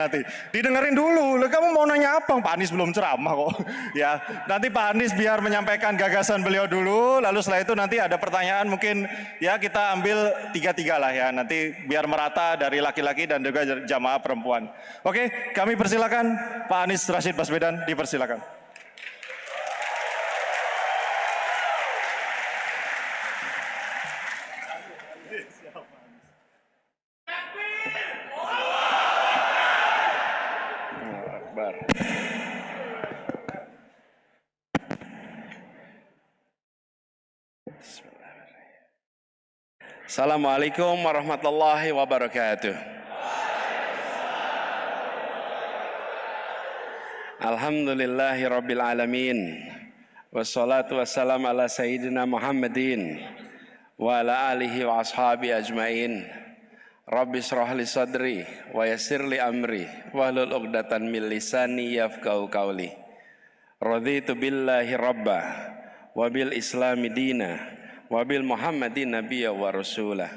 Nanti didengerin dulu. Loh, kamu mau nanya apa? Pak Anies belum ceramah kok. Ya, nanti Pak Anies biar menyampaikan gagasan beliau dulu. Lalu setelah itu nanti ada pertanyaan mungkin ya kita ambil tiga-tiga lah ya. Nanti biar merata dari laki-laki dan juga jamaah perempuan. Oke, kami persilakan Pak Anies Rashid Baswedan, dipersilakan. Assalamualaikum warahmatullahi wabarakatuh. Alhamdulillahi rabbil alamin. Wassalatu wassalamu ala sayyidina Muhammadin wa ala alihi wa ashabi ajmain. Rabbi shrah li sadri wa yassir li amri wahlul 'uqdatan min lisani yafqahu qawli. Raditu billahi rabba wa bil islami dina wa bil Muhammadin nabiyya wa rasulah.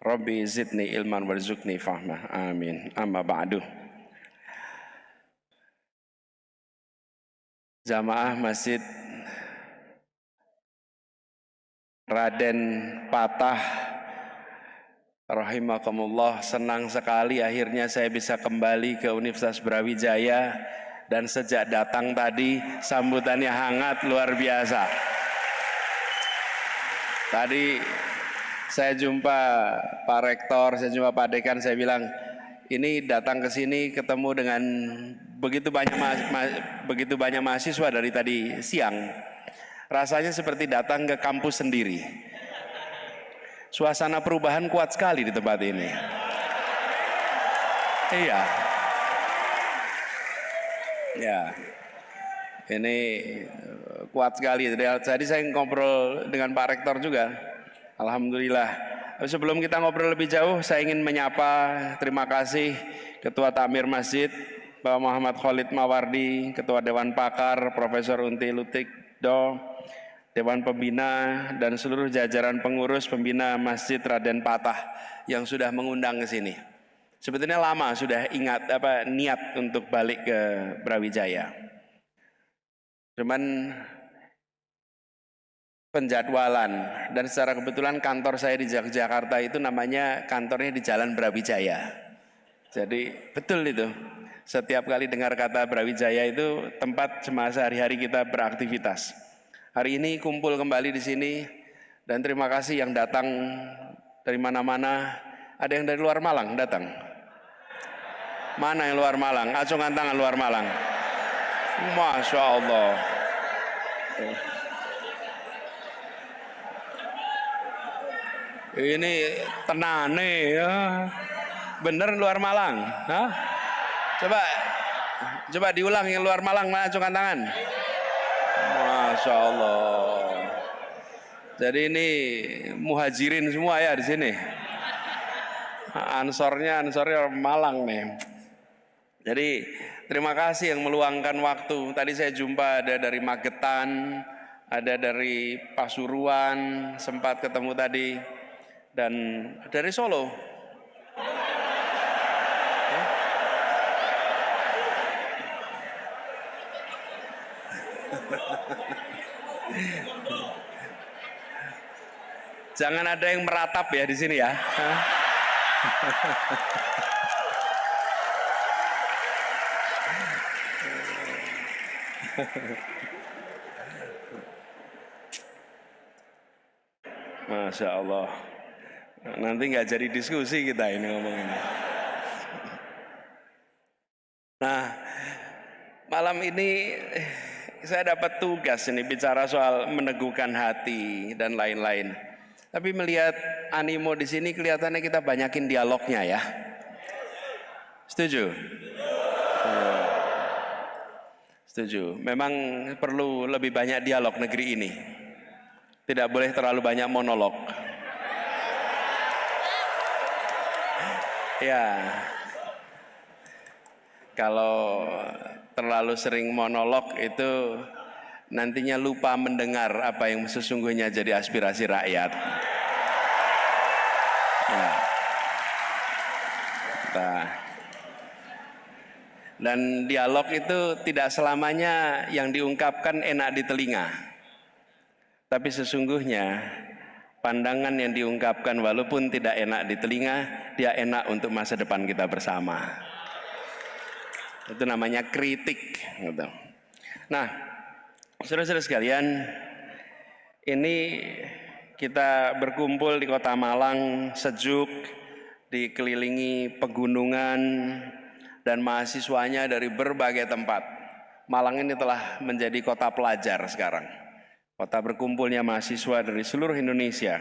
Rabbi zidni ilman warzuqni fahmah. Amin. Amma ba'du. Jamaah Masjid Raden Patah rahimakumullah, senang sekali akhirnya saya bisa kembali ke Universitas Brawijaya, dan sejak datang tadi sambutannya hangat luar biasa. Tadi saya jumpa Pak Rektor, saya jumpa Pak Dekan, saya bilang ini datang ke sini ketemu dengan begitu banyak mahasiswa dari tadi siang. Rasanya seperti datang ke kampus sendiri. Suasana perubahan kuat sekali di tempat ini. Iya. Ya. Ini kuat sekali. Tadi saya ngobrol dengan Pak Rektor juga. Alhamdulillah. Sebelum kita ngobrol lebih jauh, saya ingin menyapa, terima kasih Ketua Takmir Masjid Bapak Muhammad Khalid Mawardi, Ketua Dewan Pakar Profesor Unti Lutikdo, Dewan Pembina dan seluruh jajaran pengurus pembina Masjid Raden Patah yang sudah mengundang ke sini. Sebetulnya lama sudah niat untuk balik ke Brawijaya. Cuman penjadwalan, dan secara kebetulan kantor saya di Jakarta itu namanya kantornya di Jalan Brawijaya. Jadi betul itu. Setiap kali dengar kata Brawijaya itu tempat semasa hari-hari kita beraktivitas. Hari ini kumpul kembali di sini, dan terima kasih yang datang dari mana-mana. Ada yang dari luar Malang datang? Mana yang luar Malang? Acungkan tangan luar Malang. Masya Allah. Ini tenane ya. Bener luar Malang? Hah? Coba diulang yang luar Malang, mana acungkan tangan. Masya Allah. Jadi ini muhajirin semua ya di sini. Ansornya Malang nih. Jadi terima kasih yang meluangkan waktu. Tadi saya jumpa ada dari Magetan, ada dari Pasuruan, sempat ketemu tadi, dan dari Solo. Jangan ada yang meratap ya di sini ya. Masya Allah. Nanti nggak jadi diskusi kita ini ngomongin. Nah, malam ini saya dapat tugas ini bicara soal meneguhkan hati dan lain-lain. Tapi melihat animo di sini kelihatannya kita banyakin dialognya ya. Setuju? Setuju. Memang perlu lebih banyak dialog negeri ini. Tidak boleh terlalu banyak monolog. Ya. Kalau terlalu sering monolog itu nantinya lupa mendengar apa yang sesungguhnya jadi aspirasi rakyat. Ya. Dan dialog itu tidak selamanya yang diungkapkan enak di telinga. Tapi sesungguhnya pandangan yang diungkapkan walaupun tidak enak di telinga, dia enak untuk masa depan kita bersama. Itu namanya kritik. Gitu. Nah, saudara-saudara sekalian, ini kita berkumpul di kota Malang, sejuk, dikelilingi pegunungan, dan mahasiswanya dari berbagai tempat. Malang ini telah menjadi kota pelajar sekarang. Kota berkumpulnya mahasiswa dari seluruh Indonesia.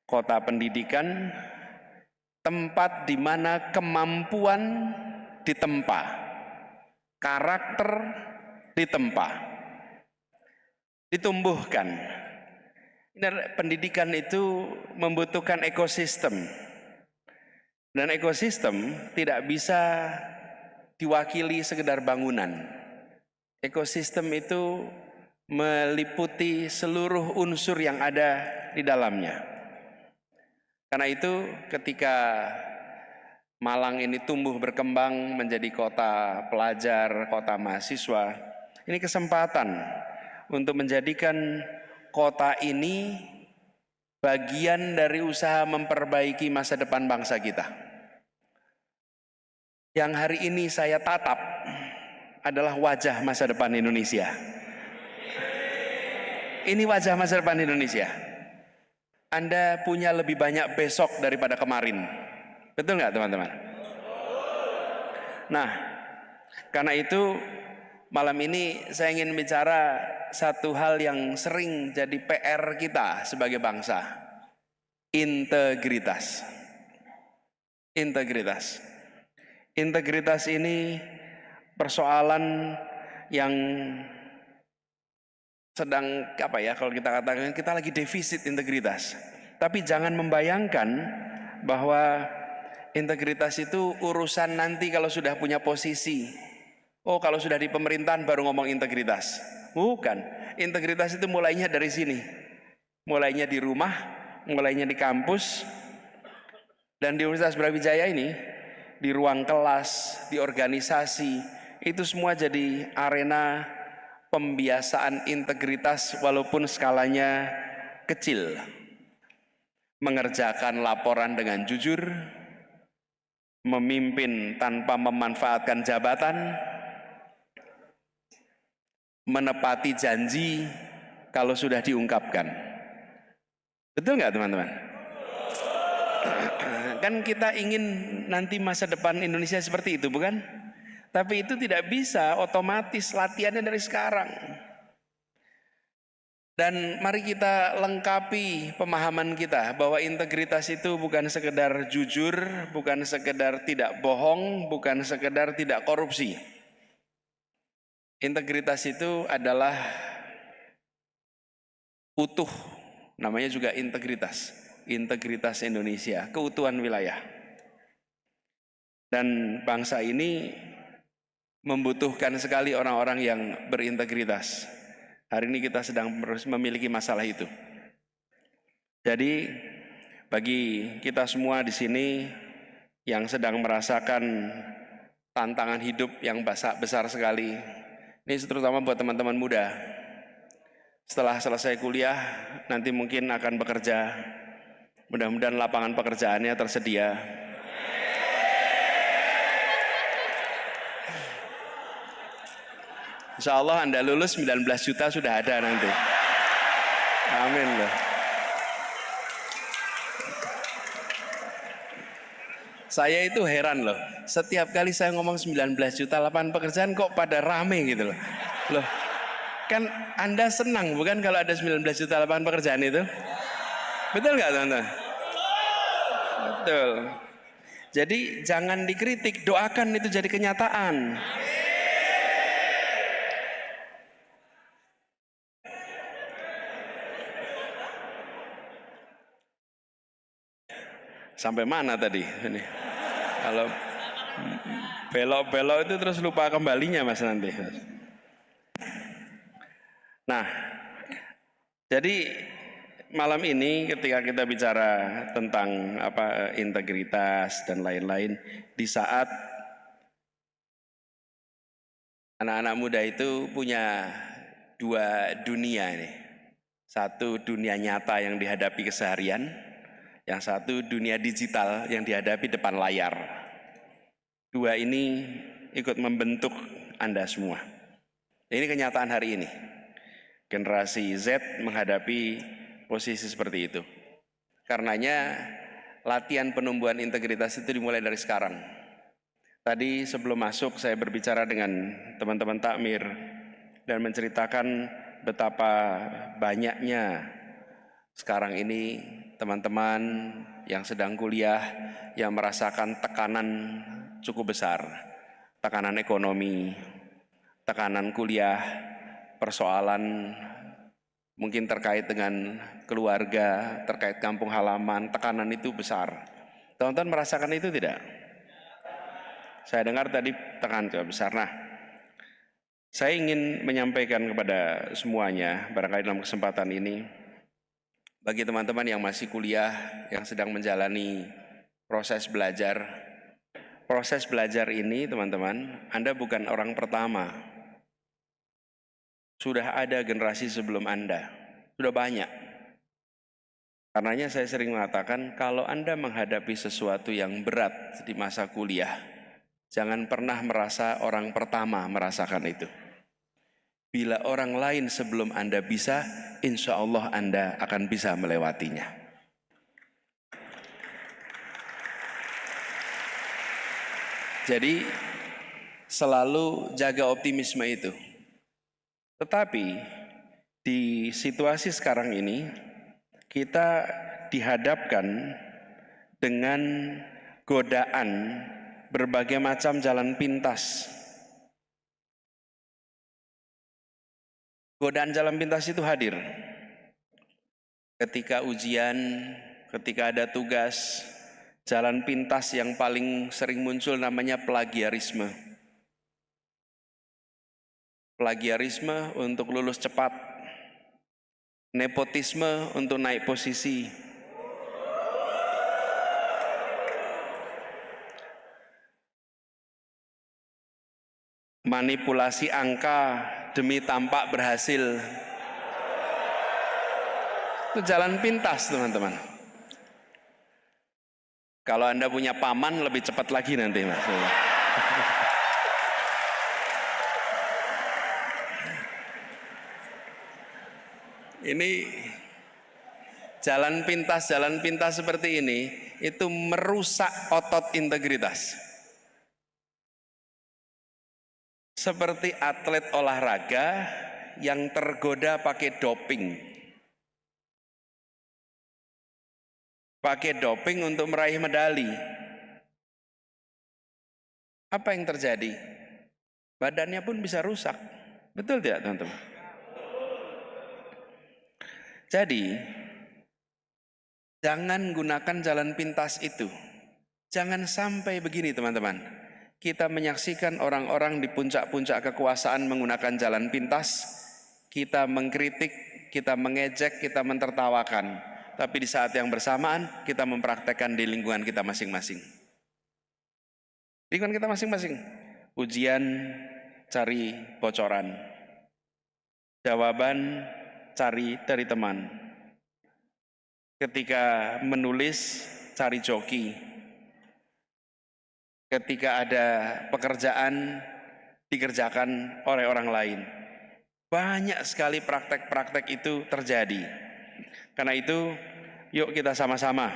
Kota pendidikan, tempat di mana kemampuan ditempa, karakter ditempa, ditumbuhkan. Pendidikan itu membutuhkan ekosistem. Dan ekosistem tidak bisa diwakili sekedar bangunan. Ekosistem itu meliputi seluruh unsur yang ada di dalamnya. Karena itu ketika Malang ini tumbuh berkembang menjadi kota pelajar, kota mahasiswa, ini kesempatan untuk menjadikan kota ini bagian dari usaha memperbaiki masa depan bangsa kita. Yang hari ini saya tatap adalah wajah masa depan Indonesia. Ini wajah masa depan Indonesia. Anda punya lebih banyak besok daripada kemarin. Betul nggak teman-teman? Nah, karena itu malam ini saya ingin bicara satu hal yang sering jadi PR kita sebagai bangsa. Integritas. Integritas. Integritas ini persoalan yang sedang kalau kita katakan kita lagi defisit integritas. Tapi jangan membayangkan bahwa integritas itu urusan nanti kalau sudah punya posisi. Oh, kalau sudah di pemerintahan baru ngomong integritas. Bukan. Integritas itu mulainya dari sini. Mulainya di rumah, mulainya di kampus. Dan di Universitas Brawijaya ini, di ruang kelas, di organisasi, itu semua jadi arena pembiasaan integritas walaupun skalanya kecil. Mengerjakan laporan dengan jujur, memimpin tanpa memanfaatkan jabatan, menepati janji kalau sudah diungkapkan. Betul nggak teman-teman? Kan kita ingin nanti masa depan Indonesia seperti itu, bukan? Tapi itu tidak bisa otomatis, latihannya dari sekarang. Dan mari kita lengkapi pemahaman kita bahwa integritas itu bukan sekedar jujur, bukan sekedar tidak bohong, bukan sekedar tidak korupsi. Integritas itu adalah utuh, namanya juga integritas. Integritas Indonesia, keutuhan wilayah. Dan bangsa ini membutuhkan sekali orang-orang yang berintegritas. Hari ini kita sedang memiliki masalah itu. Jadi bagi kita semua di sini yang sedang merasakan tantangan hidup yang besar sekali, ini terutama buat teman-teman muda. Setelah selesai kuliah, nanti mungkin akan bekerja. Mudah-mudahan lapangan pekerjaannya tersedia. Insya Allah Anda lulus 19 juta sudah ada nanti. Amin loh. Saya itu heran loh. Setiap kali saya ngomong 19 juta lapangan pekerjaan kok pada rame gitu loh. Loh, kan Anda senang bukan kalau ada 19 juta lapangan pekerjaan itu? Betul nggak teman-teman? Betul. Jadi jangan dikritik, doakan itu jadi kenyataan. Sampai mana tadi? Ini. Kalau belok-belok itu terus lupa kembalinya Mas nanti. Nah, jadi malam ini ketika kita bicara tentang integritas dan lain-lain, di saat Anak-anak muda itu punya dua dunia ini. Satu dunia nyata yang dihadapi keseharian, yang satu dunia digital yang dihadapi depan layar. Dua ini ikut membentuk Anda semua. Ini kenyataan hari ini. Generasi Z menghadapi posisi seperti itu. Karenanya latihan penumbuhan integritas itu dimulai dari sekarang. Tadi sebelum masuk saya berbicara dengan teman-teman takmir dan menceritakan betapa banyaknya sekarang ini teman-teman yang sedang kuliah yang merasakan tekanan cukup besar. Tekanan ekonomi, tekanan kuliah, persoalan mungkin terkait dengan keluarga, terkait kampung halaman, tekanan itu besar. Teman-teman merasakan itu tidak? Saya dengar tadi tekanan cukup besar. Nah, saya ingin menyampaikan kepada semuanya, barangkali dalam kesempatan ini, bagi teman-teman yang masih kuliah, yang sedang menjalani proses belajar ini teman-teman, Anda bukan orang pertama. Sudah ada generasi sebelum Anda, sudah banyak. Karenanya saya sering mengatakan, kalau Anda menghadapi sesuatu yang berat di masa kuliah, jangan pernah merasa orang pertama merasakan itu. Bila orang lain sebelum Anda bisa, insya Allah Anda akan bisa melewatinya. Jadi selalu jaga optimisme itu. Tetapi di situasi sekarang ini kita dihadapkan dengan godaan berbagai macam jalan pintas. Godaan jalan pintas itu hadir ketika ujian, ketika ada tugas. Jalan pintas yang paling sering muncul namanya plagiarisme. Plagiarisme untuk lulus cepat, nepotisme untuk naik posisi, manipulasi angka demi tampak berhasil. Itu jalan pintas teman-teman. Kalau Anda punya paman lebih cepat lagi nanti Mas. Ini jalan pintas seperti ini itu merusak otot integritas. Seperti atlet olahraga yang tergoda pakai doping. Pakai doping untuk meraih medali. Apa yang terjadi? Badannya pun bisa rusak. Betul tidak teman-teman? Jadi, jangan gunakan jalan pintas itu. Jangan sampai begini teman-teman. Kita menyaksikan orang-orang di puncak-puncak kekuasaan menggunakan jalan pintas. Kita mengkritik, kita mengejek, kita mentertawakan. Tapi di saat yang bersamaan, kita mempraktekkan di lingkungan kita masing-masing. Lingkungan kita masing-masing. Ujian, cari bocoran. Jawaban, cari dari teman. Ketika menulis, cari joki. Ketika ada pekerjaan, dikerjakan oleh orang lain. Banyak sekali praktek-praktek itu terjadi. Karena itu, yuk kita sama-sama.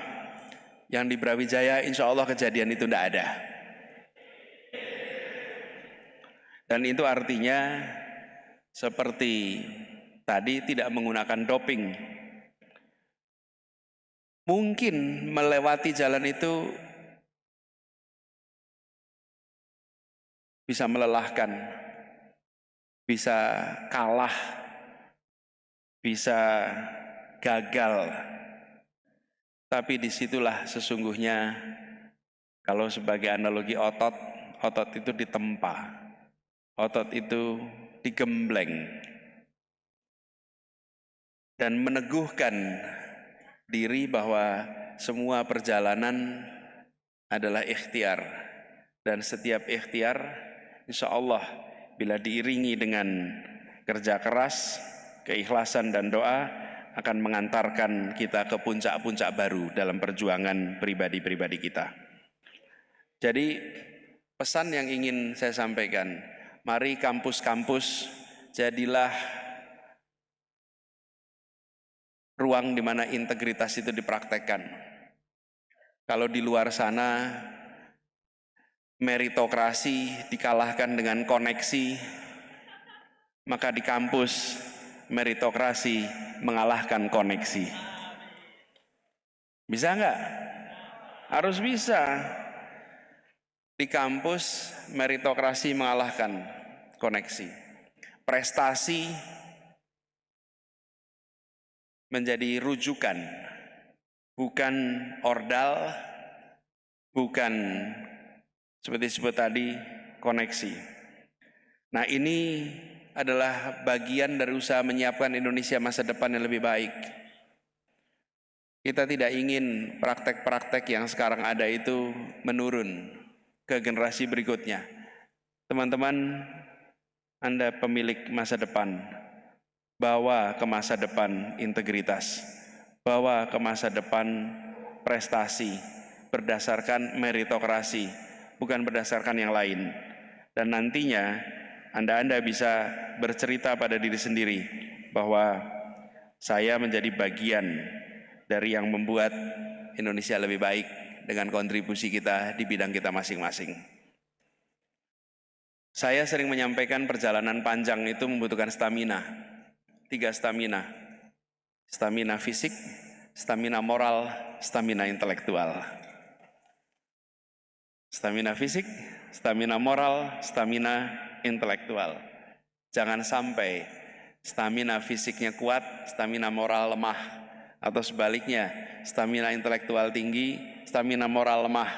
Yang di Brawijaya, insya Allah kejadian itu tidak ada. Dan itu artinya, seperti tadi tidak menggunakan doping. Mungkin melewati jalan itu bisa melelahkan, bisa kalah, bisa gagal. Tapi disitulah sesungguhnya kalau sebagai analogi otot itu ditempa, otot itu digembleng. Dan meneguhkan diri bahwa semua perjalanan adalah ikhtiar. Dan setiap ikhtiar insya Allah bila diiringi dengan kerja keras, keikhlasan dan doa, akan mengantarkan kita ke puncak-puncak baru dalam perjuangan pribadi-pribadi kita. Jadi pesan yang ingin saya sampaikan, mari kampus-kampus jadilah ruang di mana integritas itu dipraktekkan. Kalau di luar sana meritokrasi dikalahkan dengan koneksi, maka di kampus meritokrasi mengalahkan koneksi. Bisa enggak? Harus bisa. Di kampus meritokrasi mengalahkan koneksi. Prestasi menjadi rujukan, bukan ordal, bukan seperti disebut tadi koneksi. Nah, ini adalah bagian dari usaha menyiapkan Indonesia masa depan yang lebih baik. Kita tidak ingin praktek-praktek yang sekarang ada itu menurun ke generasi berikutnya. Teman-teman, Anda pemilik masa depan, bawa ke masa depan integritas, bawa ke masa depan prestasi berdasarkan meritokrasi, bukan berdasarkan yang lain. Dan nantinya Anda bisa bercerita pada diri sendiri bahwa saya menjadi bagian dari yang membuat Indonesia lebih baik dengan kontribusi kita di bidang kita masing-masing. Saya sering menyampaikan perjalanan panjang itu membutuhkan stamina. 3 stamina. Stamina fisik, stamina moral, stamina intelektual. Stamina fisik, stamina moral, stamina intelektual. Jangan sampai stamina fisiknya kuat, stamina moral lemah, atau sebaliknya, stamina intelektual tinggi, stamina moral lemah.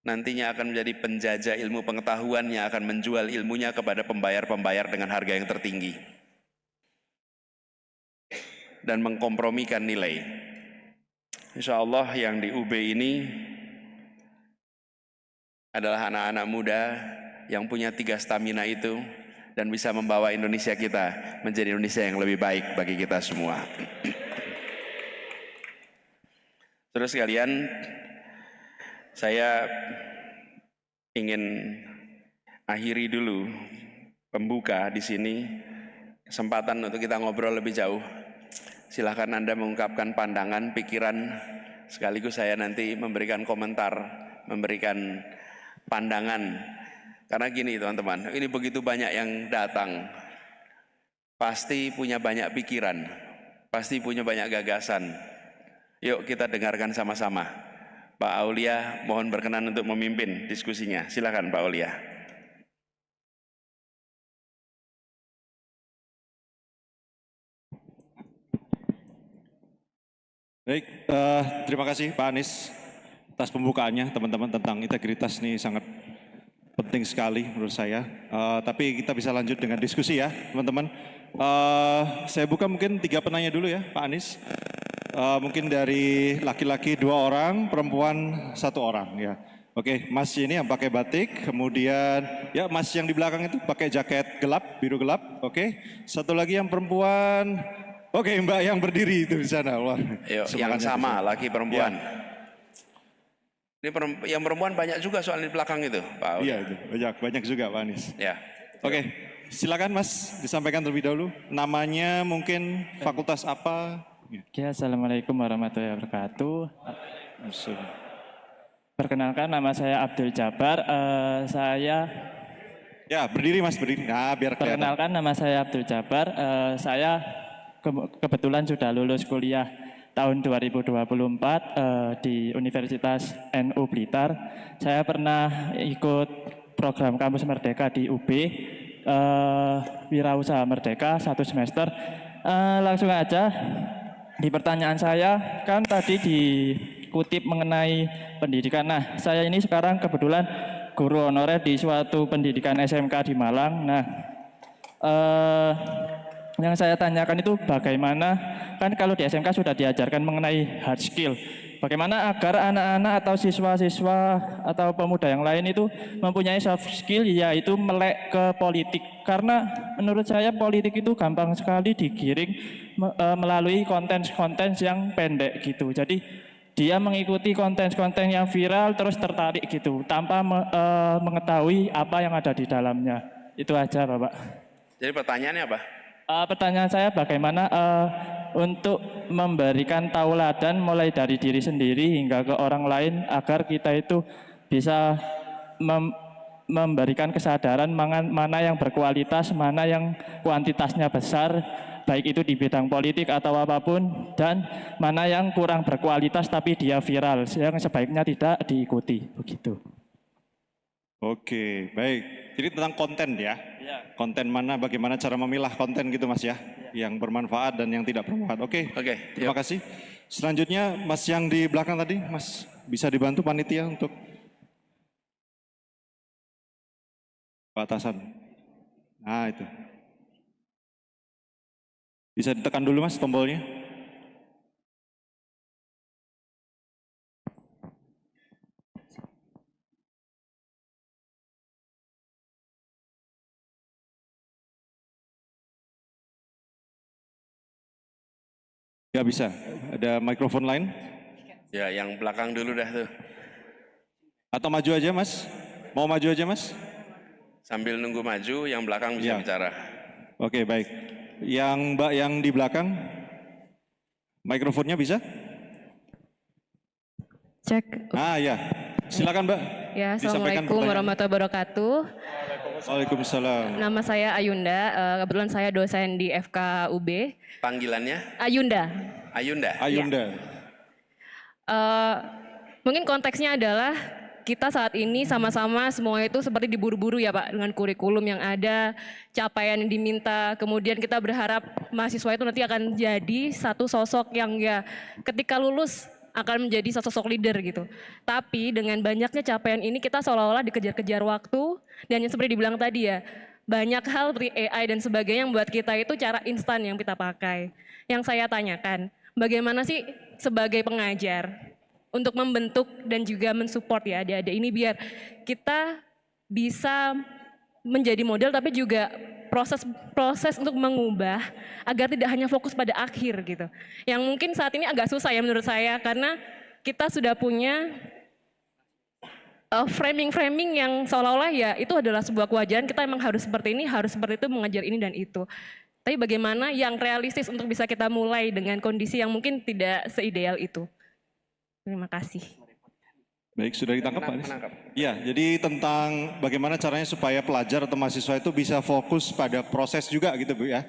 Nantinya akan menjadi penjajah ilmu pengetahuan yang akan menjual ilmunya kepada pembayar-pembayar dengan harga yang tertinggi dan mengkompromikan nilai. Insya Allah yang di UB ini adalah anak-anak muda yang punya 3 stamina itu dan bisa membawa Indonesia kita menjadi Indonesia yang lebih baik bagi kita semua. Terus sekalian, saya ingin akhiri dulu pembuka di sini, kesempatan untuk kita ngobrol lebih jauh. Silahkan Anda mengungkapkan pandangan, pikiran, sekaligus saya nanti memberikan komentar, memberikan pandangan. Karena gini teman-teman, ini begitu banyak yang datang, pasti punya banyak pikiran, pasti punya banyak gagasan. Yuk kita dengarkan sama-sama. Pak Aulia mohon berkenan untuk memimpin diskusinya. Silakan Pak Aulia. Baik, terima kasih Pak Anies atas pembukaannya teman-teman tentang integritas ini sangat penting sekali menurut saya. Tapi kita bisa lanjut dengan diskusi ya teman-teman. Saya buka mungkin 3 penanya dulu ya Pak Anies. Mungkin dari laki-laki 2 orang, perempuan 1 orang ya. Oke, Mas ini yang pakai batik, kemudian ya Mas yang di belakang itu pakai jaket gelap, biru gelap. Oke, satu lagi yang perempuan. Oke, Mbak yang berdiri itu di sana. Wah, yang sama, laki perempuan. Ya. Ini yang perempuan banyak juga soal di belakang itu, Pak. Iya, itu banyak juga Pak Anies. Ya. Oke, silakan Mas disampaikan terlebih dahulu. Namanya mungkin fakultas apa? Oke, Assalamualaikum warahmatullahi wabarakatuh. Perkenalkan nama saya Abdul Jabar. Ya berdiri Mas, berdiri. Nah, biar kelihatan. Perkenalkan nama saya Abdul Jabar. Saya kebetulan sudah lulus kuliah tahun 2024 di Universitas NU Blitar. Saya pernah ikut program Kampus Merdeka di UB, Wirausaha Merdeka 1 semester. Langsung aja. Di pertanyaan saya, kan tadi dikutip mengenai pendidikan. Nah, saya ini sekarang kebetulan guru honorer di suatu pendidikan SMK di Malang. Nah, yang saya tanyakan itu bagaimana, kan kalau di SMK sudah diajarkan mengenai hard skill, bagaimana agar anak-anak atau siswa-siswa atau pemuda yang lain itu mempunyai soft skill, yaitu melek ke politik. Karena menurut saya politik itu gampang sekali digiring melalui konten-konten yang pendek gitu. Jadi dia mengikuti konten-konten yang viral terus tertarik gitu tanpa mengetahui apa yang ada di dalamnya. Itu aja, Bapak. Jadi pertanyaannya apa? Pertanyaan saya bagaimana untuk memberikan tauladan mulai dari diri sendiri hingga ke orang lain agar kita itu bisa memberikan kesadaran mana yang berkualitas, mana yang kuantitasnya besar, baik itu di bidang politik atau apapun, dan mana yang kurang berkualitas tapi dia viral, yang sebaiknya tidak diikuti, begitu. Oke, baik. Jadi tentang konten ya. Konten mana, bagaimana cara memilah konten gitu Mas ya. Yang bermanfaat dan yang tidak bermanfaat. Oke, terima kasih. Selanjutnya Mas yang di belakang tadi, Mas bisa dibantu panitia untuk batasan. Nah itu. Bisa ditekan dulu Mas tombolnya. Ya bisa, ada mikrofon lain? Ya, yang belakang dulu dah tuh. Atau maju aja Mas? Mau maju aja Mas? Sambil nunggu maju, yang belakang bisa bicara. Oke, baik. Yang Mbak yang di belakang, mikrofonnya bisa? Cek. Ah ya, silakan Mbak. Ya, Assalamualaikum warahmatullahi wabarakatuh. Waalaikumsalam. Nama saya Ayunda, kebetulan saya dosen di FKUB. Panggilannya? Ayunda. Ayunda? Ayunda. Mungkin konteksnya adalah kita saat ini sama-sama semua itu seperti diburu-buru ya Pak, dengan kurikulum yang ada, capaian yang diminta, kemudian kita berharap mahasiswa itu nanti akan jadi satu sosok yang ya ketika lulus akan menjadi sosok leader gitu. Tapi dengan banyaknya capaian ini kita seolah-olah dikejar-kejar waktu, dan yang seperti dibilang tadi ya, banyak hal seperti AI dan sebagainya yang membuat kita itu cara instan yang kita pakai. Yang saya tanyakan, bagaimana sih sebagai pengajar untuk membentuk dan juga mensupport ya adik-adik ini biar kita bisa menjadi model tapi juga proses untuk mengubah agar tidak hanya fokus pada akhir gitu. Yang mungkin saat ini agak susah ya menurut saya karena kita sudah punya framing-framing yang seolah-olah ya itu adalah sebuah kewajaran, kita emang harus seperti ini, harus seperti itu, mengajar ini dan itu. Tapi bagaimana yang realistis untuk bisa kita mulai dengan kondisi yang mungkin tidak seideal itu. Terima kasih. Baik, sudah ditangkap Pak Anies? Iya, jadi tentang bagaimana caranya supaya pelajar atau mahasiswa itu bisa fokus pada proses juga gitu Bu ya.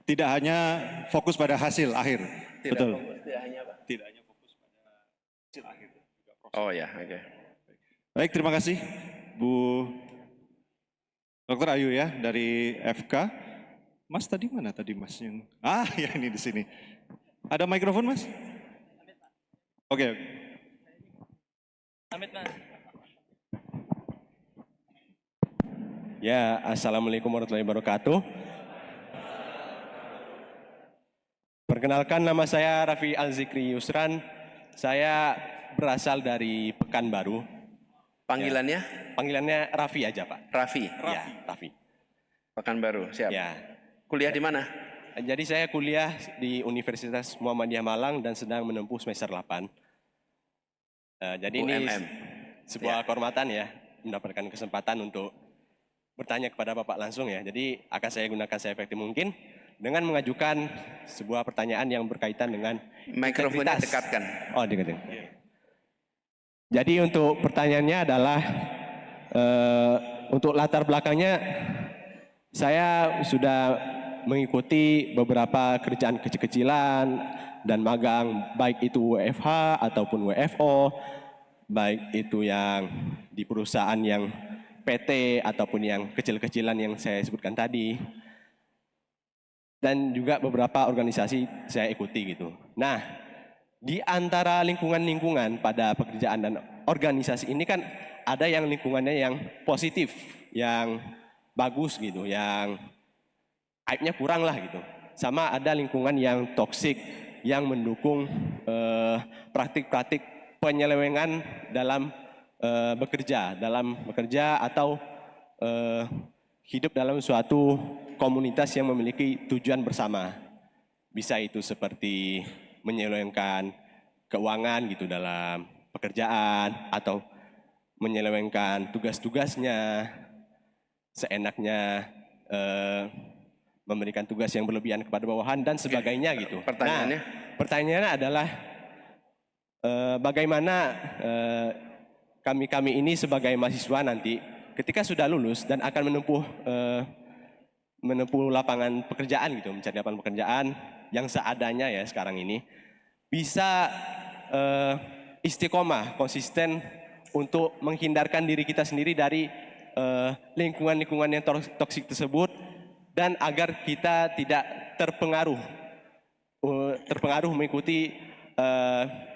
Tidak hanya fokus pada hasil akhir. Betul. Tidak hanya fokus pada hasil akhir. Oh ya, oke. Baik, terima kasih Bu Dr. Ayu ya dari FK. Mas tadi mana tadi Mas yang? Ah ya ini di sini. Ada mikrofon Mas? Oke. Amit Mas. Ya, Assalamualaikum warahmatullahi wabarakatuh. Perkenalkan, nama saya Raffi Al-Zikri Yusran. Saya berasal dari Pekanbaru. Panggilannya? Ya, panggilannya Raffi aja Pak. Raffi? Ya, Raffi. Pekanbaru, siap. Ya. Kuliah di mana? Jadi saya kuliah di Universitas Muhammadiyah Malang dan sedang menempuh semester 8. Jadi ini sebuah kehormatan ya, mendapatkan kesempatan untuk bertanya kepada Bapak langsung ya. Jadi akan saya gunakan seefektif mungkin dengan mengajukan sebuah pertanyaan yang berkaitan dengan mikrofonnya dekatkan. Oh, dekatkan. Jadi untuk pertanyaannya adalah untuk latar belakangnya saya sudah mengikuti beberapa kerjaan kecil-kecilan dan magang, baik itu WFH ataupun WFO, baik itu yang di perusahaan yang PT ataupun yang kecil-kecilan yang saya sebutkan tadi, dan juga beberapa organisasi saya ikuti gitu. Nah, di antara lingkungan-lingkungan pada pekerjaan dan organisasi ini kan ada yang lingkungannya yang positif, yang bagus gitu, yang aibnya kurang lah gitu. Sama ada lingkungan yang toksik, yang mendukung praktik-praktik penyelewengan dalam bekerja atau hidup dalam suatu komunitas yang memiliki tujuan bersama. Bisa itu seperti menyelewengkan keuangan gitu dalam pekerjaan atau menyelewengkan tugas-tugasnya, seenaknya memberikan tugas yang berlebihan kepada bawahan dan sebagainya gitu. Pertanyaannya? Nah, pertanyaannya adalah bagaimana kami ini sebagai mahasiswa nanti ketika sudah lulus dan akan menempuh lapangan pekerjaan gitu, mencari lapangan pekerjaan yang seadanya ya sekarang ini, bisa istiqomah, konsisten untuk menghindarkan diri kita sendiri dari lingkungan-lingkungan yang toksik tersebut, dan agar kita tidak terpengaruh mengikuti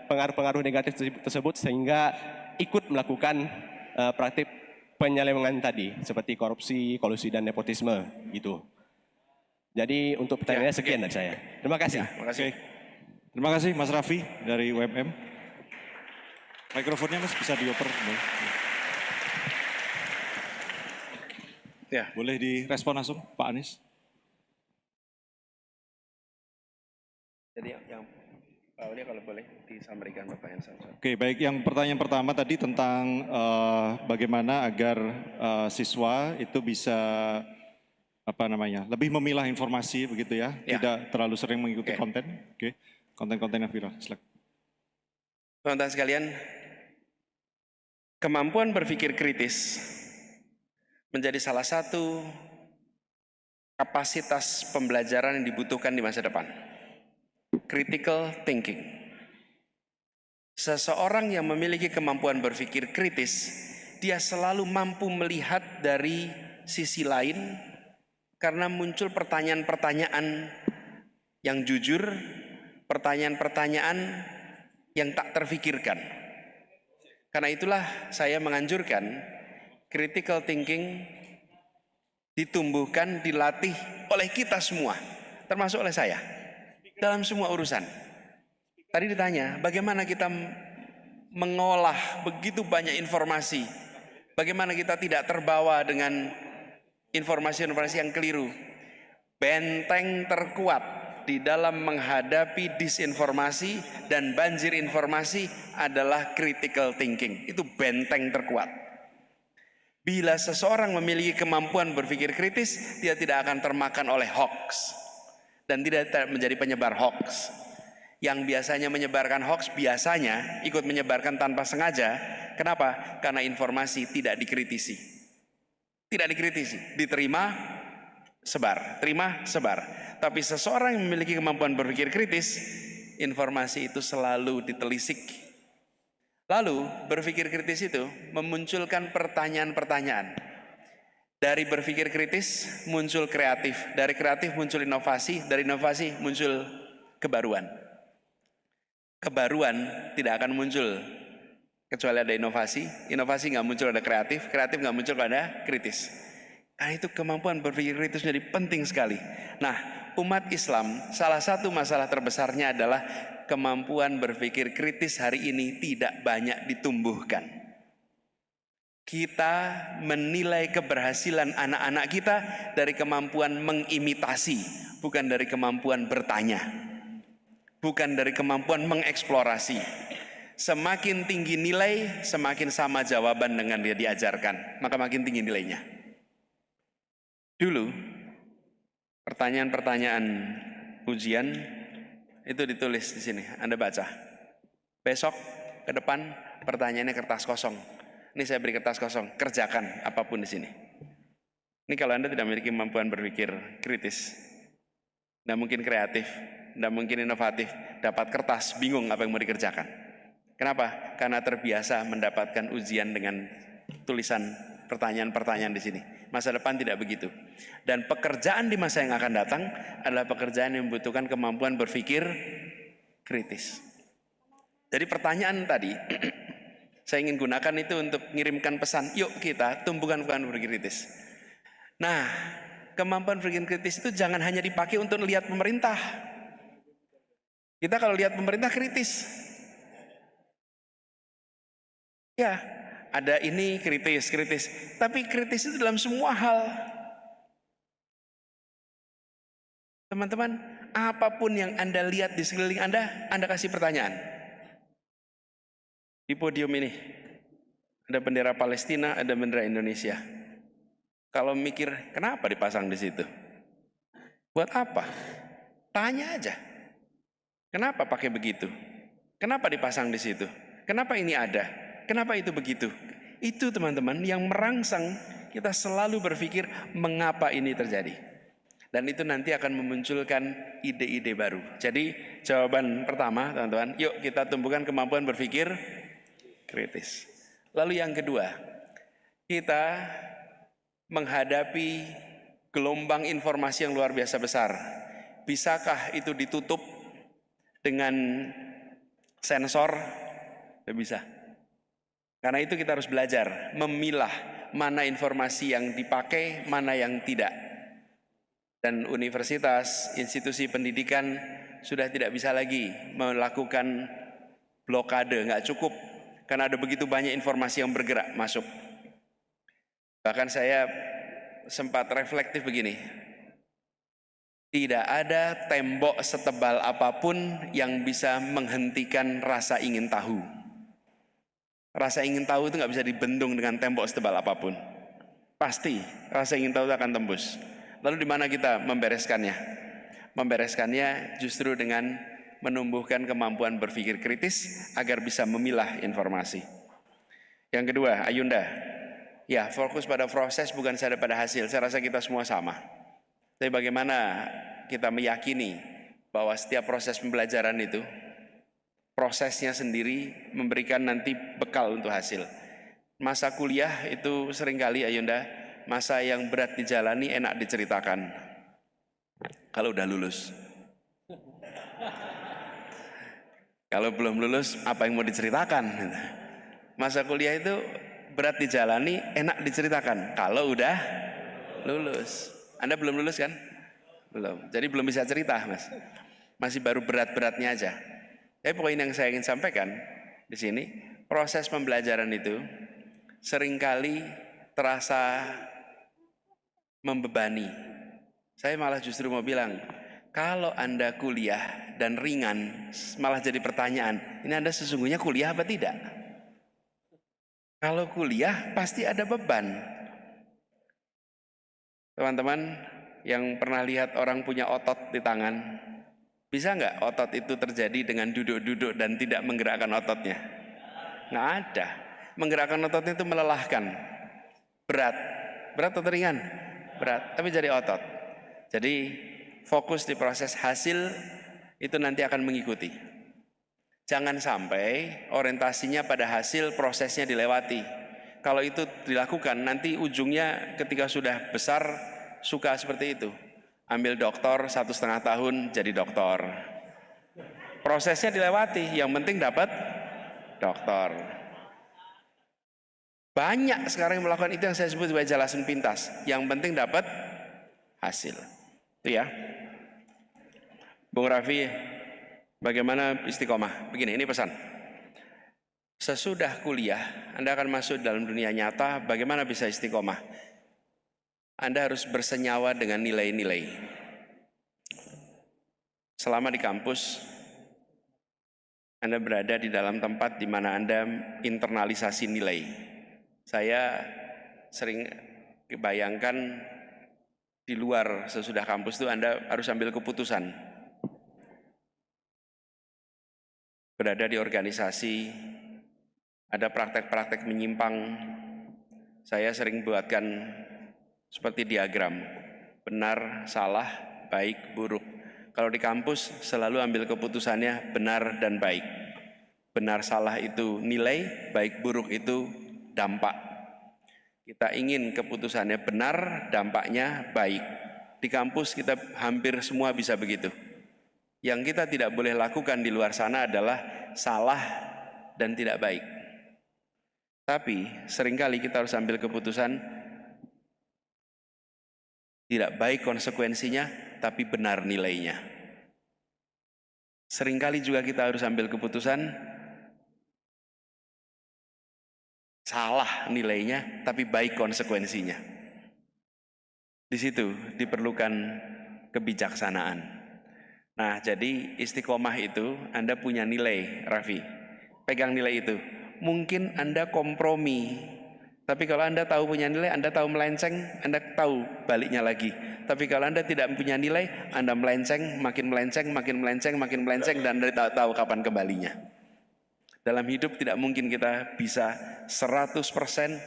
pengaruh-pengaruh negatif tersebut sehingga ikut melakukan praktik penyelewengan tadi seperti korupsi, kolusi dan nepotisme gitu. Jadi untuk pertanyaannya sekian dari saya. Terima kasih. Terima kasih. Terima kasih Mas Raffi dari UMM. Mikrofonnya Mas bisa dioper. Ya. Boleh direspon langsung Pak Anies. Jadi yang Pak Aulia kalau boleh disampaikan Bapak yang sama. Oke, baik. Yang pertanyaan pertama tadi tentang bagaimana agar siswa itu bisa lebih memilah informasi begitu ya, tidak terlalu sering mengikuti konten. Oke, konten-konten yang viral. Silakan. Teman-teman sekalian, kemampuan berpikir kritis menjadi salah satu kapasitas pembelajaran yang dibutuhkan di masa depan. Critical thinking. Seseorang yang memiliki kemampuan berpikir kritis, dia selalu mampu melihat dari sisi lain karena muncul pertanyaan-pertanyaan yang jujur, pertanyaan-pertanyaan yang tak terfikirkan. Karena itulah saya menganjurkan critical thinking ditumbuhkan, dilatih oleh kita semua, termasuk oleh saya, dalam semua urusan. Tadi ditanya, bagaimana kita mengolah begitu banyak informasi, bagaimana kita tidak terbawa dengan informasi-informasi yang keliru. Benteng terkuat di dalam menghadapi disinformasi dan banjir informasi adalah critical thinking. Itu benteng terkuat. Bila seseorang memiliki kemampuan berpikir kritis, dia tidak akan termakan oleh hoax dan tidak menjadi penyebar hoax. Yang biasanya menyebarkan hoax biasanya ikut menyebarkan tanpa sengaja. Kenapa? Karena informasi tidak dikritisi. Tidak dikritisi, diterima, sebar, terima, sebar. Tapi seseorang yang memiliki kemampuan berpikir kritis, informasi itu selalu ditelisik. Lalu berpikir kritis itu memunculkan pertanyaan-pertanyaan. Dari berpikir kritis muncul kreatif, dari kreatif muncul inovasi, dari inovasi muncul kebaruan. Kebaruan tidak akan muncul kecuali ada inovasi, inovasi nggak muncul ada kreatif, kreatif nggak muncul ada kritis. Nah itu kemampuan berpikir kritis menjadi penting sekali. Nah umat Islam salah satu masalah terbesarnya adalah kemampuan berpikir kritis hari ini tidak banyak ditumbuhkan. Kita menilai keberhasilan anak-anak kita dari kemampuan mengimitasi, bukan dari kemampuan bertanya, bukan dari kemampuan mengeksplorasi. Semakin tinggi nilai, semakin sama jawaban dengan dia diajarkan, maka makin tinggi nilainya. Dulu, pertanyaan-pertanyaan ujian itu ditulis di sini, Anda baca. Besok ke depan pertanyaannya kertas kosong. Ini saya beri kertas kosong, kerjakan apapun di sini. Ini kalau Anda tidak memiliki kemampuan berpikir kritis, tidak mungkin kreatif, tidak mungkin inovatif, dapat kertas bingung apa yang mau dikerjakan. Kenapa? Karena terbiasa mendapatkan ujian dengan tulisan pertanyaan-pertanyaan di sini. Masa depan tidak begitu. Dan pekerjaan di masa yang akan datang adalah pekerjaan yang membutuhkan kemampuan berpikir kritis. Jadi pertanyaan tadi, saya ingin gunakan itu untuk mengirimkan pesan, yuk kita tumbuhkan kemampuan berpikir kritis. Nah, kemampuan berpikir kritis itu jangan hanya dipakai untuk melihat pemerintah. Kita kalau lihat pemerintah kritis, Ya, ada ini kritis. Tapi kritis itu dalam semua hal. Teman-teman, apapun yang Anda lihat di sekeliling Anda kasih pertanyaan. Di podium ini, ada bendera Palestina, ada bendera Indonesia. Kalau mikir, kenapa dipasang di situ? Buat apa? Tanya aja. Kenapa pakai begitu? Kenapa dipasang di situ? Kenapa ini ada? Kenapa itu begitu? Itu teman-teman yang merangsang kita selalu berpikir mengapa ini terjadi. Dan itu nanti akan memunculkan ide-ide baru. Jadi jawaban pertama teman-teman, yuk kita tumbuhkan kemampuan berpikir kritis. Lalu yang kedua, kita menghadapi gelombang informasi yang luar biasa besar. Bisakah itu ditutup dengan sensor? Tidak bisa. Karena itu kita harus belajar memilah mana informasi yang dipakai, mana yang tidak. Dan universitas, institusi pendidikan sudah tidak bisa lagi melakukan blokade, nggak cukup. Karena ada begitu banyak informasi yang bergerak masuk. Bahkan saya sempat reflektif begini. Tidak ada tembok setebal apapun yang bisa menghentikan rasa ingin tahu. Rasa ingin tahu itu nggak bisa dibendung dengan tembok setebal apapun. Pasti rasa ingin tahu itu akan tembus. Lalu di mana kita membereskannya? Membereskannya justru dengan menumbuhkan kemampuan berpikir kritis agar bisa memilah informasi. Yang kedua, Ayunda, ya fokus pada proses bukan saja pada hasil. Saya rasa kita semua sama. Tapi bagaimana kita meyakini bahwa setiap proses pembelajaran itu prosesnya sendiri memberikan nanti bekal untuk hasil. Masa kuliah itu seringkali Ayunda, masa yang berat dijalani enak diceritakan. Kalau udah lulus. Kalau belum lulus apa yang mau diceritakan? Masa kuliah itu berat dijalani, enak diceritakan. Kalau udah lulus. Anda belum lulus kan? Belum. Jadi belum bisa cerita, Mas. Masih baru berat-beratnya aja. Tapi poin yang saya ingin sampaikan di sini, proses pembelajaran itu seringkali terasa membebani. Saya malah justru mau bilang, kalau Anda kuliah dan ringan, malah jadi pertanyaan, ini Anda sesungguhnya kuliah apa tidak? Kalau kuliah pasti ada beban. Teman-teman yang pernah lihat orang punya otot di tangan, bisa nggak otot itu terjadi dengan duduk-duduk dan tidak menggerakkan ototnya? Nggak ada. Menggerakkan ototnya itu melelahkan. Berat. Berat atau ringan? Berat, tapi jadi otot. Jadi fokus di proses hasil itu nanti akan mengikuti. Jangan sampai orientasinya pada hasil, prosesnya dilewati. Kalau itu dilakukan, nanti ujungnya ketika sudah besar suka seperti itu. Ambil doktor 1,5 tahun jadi doktor. Prosesnya dilewati, yang penting dapat doktor. Banyak sekarang yang melakukan itu yang saya sebut sebagai jelasan pintas. Yang penting dapat hasil. Itu ya. Bung Raffi, bagaimana istiqomah? Begini, ini pesan. Sesudah kuliah, Anda akan masuk dalam dunia nyata, bagaimana bisa istiqomah? Anda harus bersenyawa dengan nilai-nilai. Selama di kampus, Anda berada di dalam tempat di mana Anda internalisasi nilai. Saya sering bayangkan di luar sesudah kampus itu Anda harus ambil keputusan. Berada di organisasi, ada praktek-praktek menyimpang. Saya sering buatkan seperti diagram, benar, salah, baik, buruk. Kalau di kampus selalu ambil keputusannya benar dan baik. Benar salah itu nilai, baik buruk itu dampak. Kita ingin keputusannya benar, dampaknya baik. Di kampus kita hampir semua bisa begitu. Yang kita tidak boleh lakukan di luar sana adalah salah dan tidak baik. Tapi seringkali kita harus ambil keputusan tidak baik konsekuensinya, tapi benar nilainya. Seringkali juga kita harus ambil keputusan salah nilainya, tapi baik konsekuensinya. Di situ diperlukan kebijaksanaan. Nah, jadi istiqomah itu Anda punya nilai, Raffi. Pegang nilai itu. Mungkin Anda kompromi, tapi kalau Anda tahu punya nilai, Anda tahu melenceng, Anda tahu baliknya lagi. Tapi kalau Anda tidak punya nilai, Anda melenceng, makin melenceng, makin melenceng, makin melenceng, dan Anda tidak tahu kapan kembalinya. Dalam hidup tidak mungkin kita bisa 100%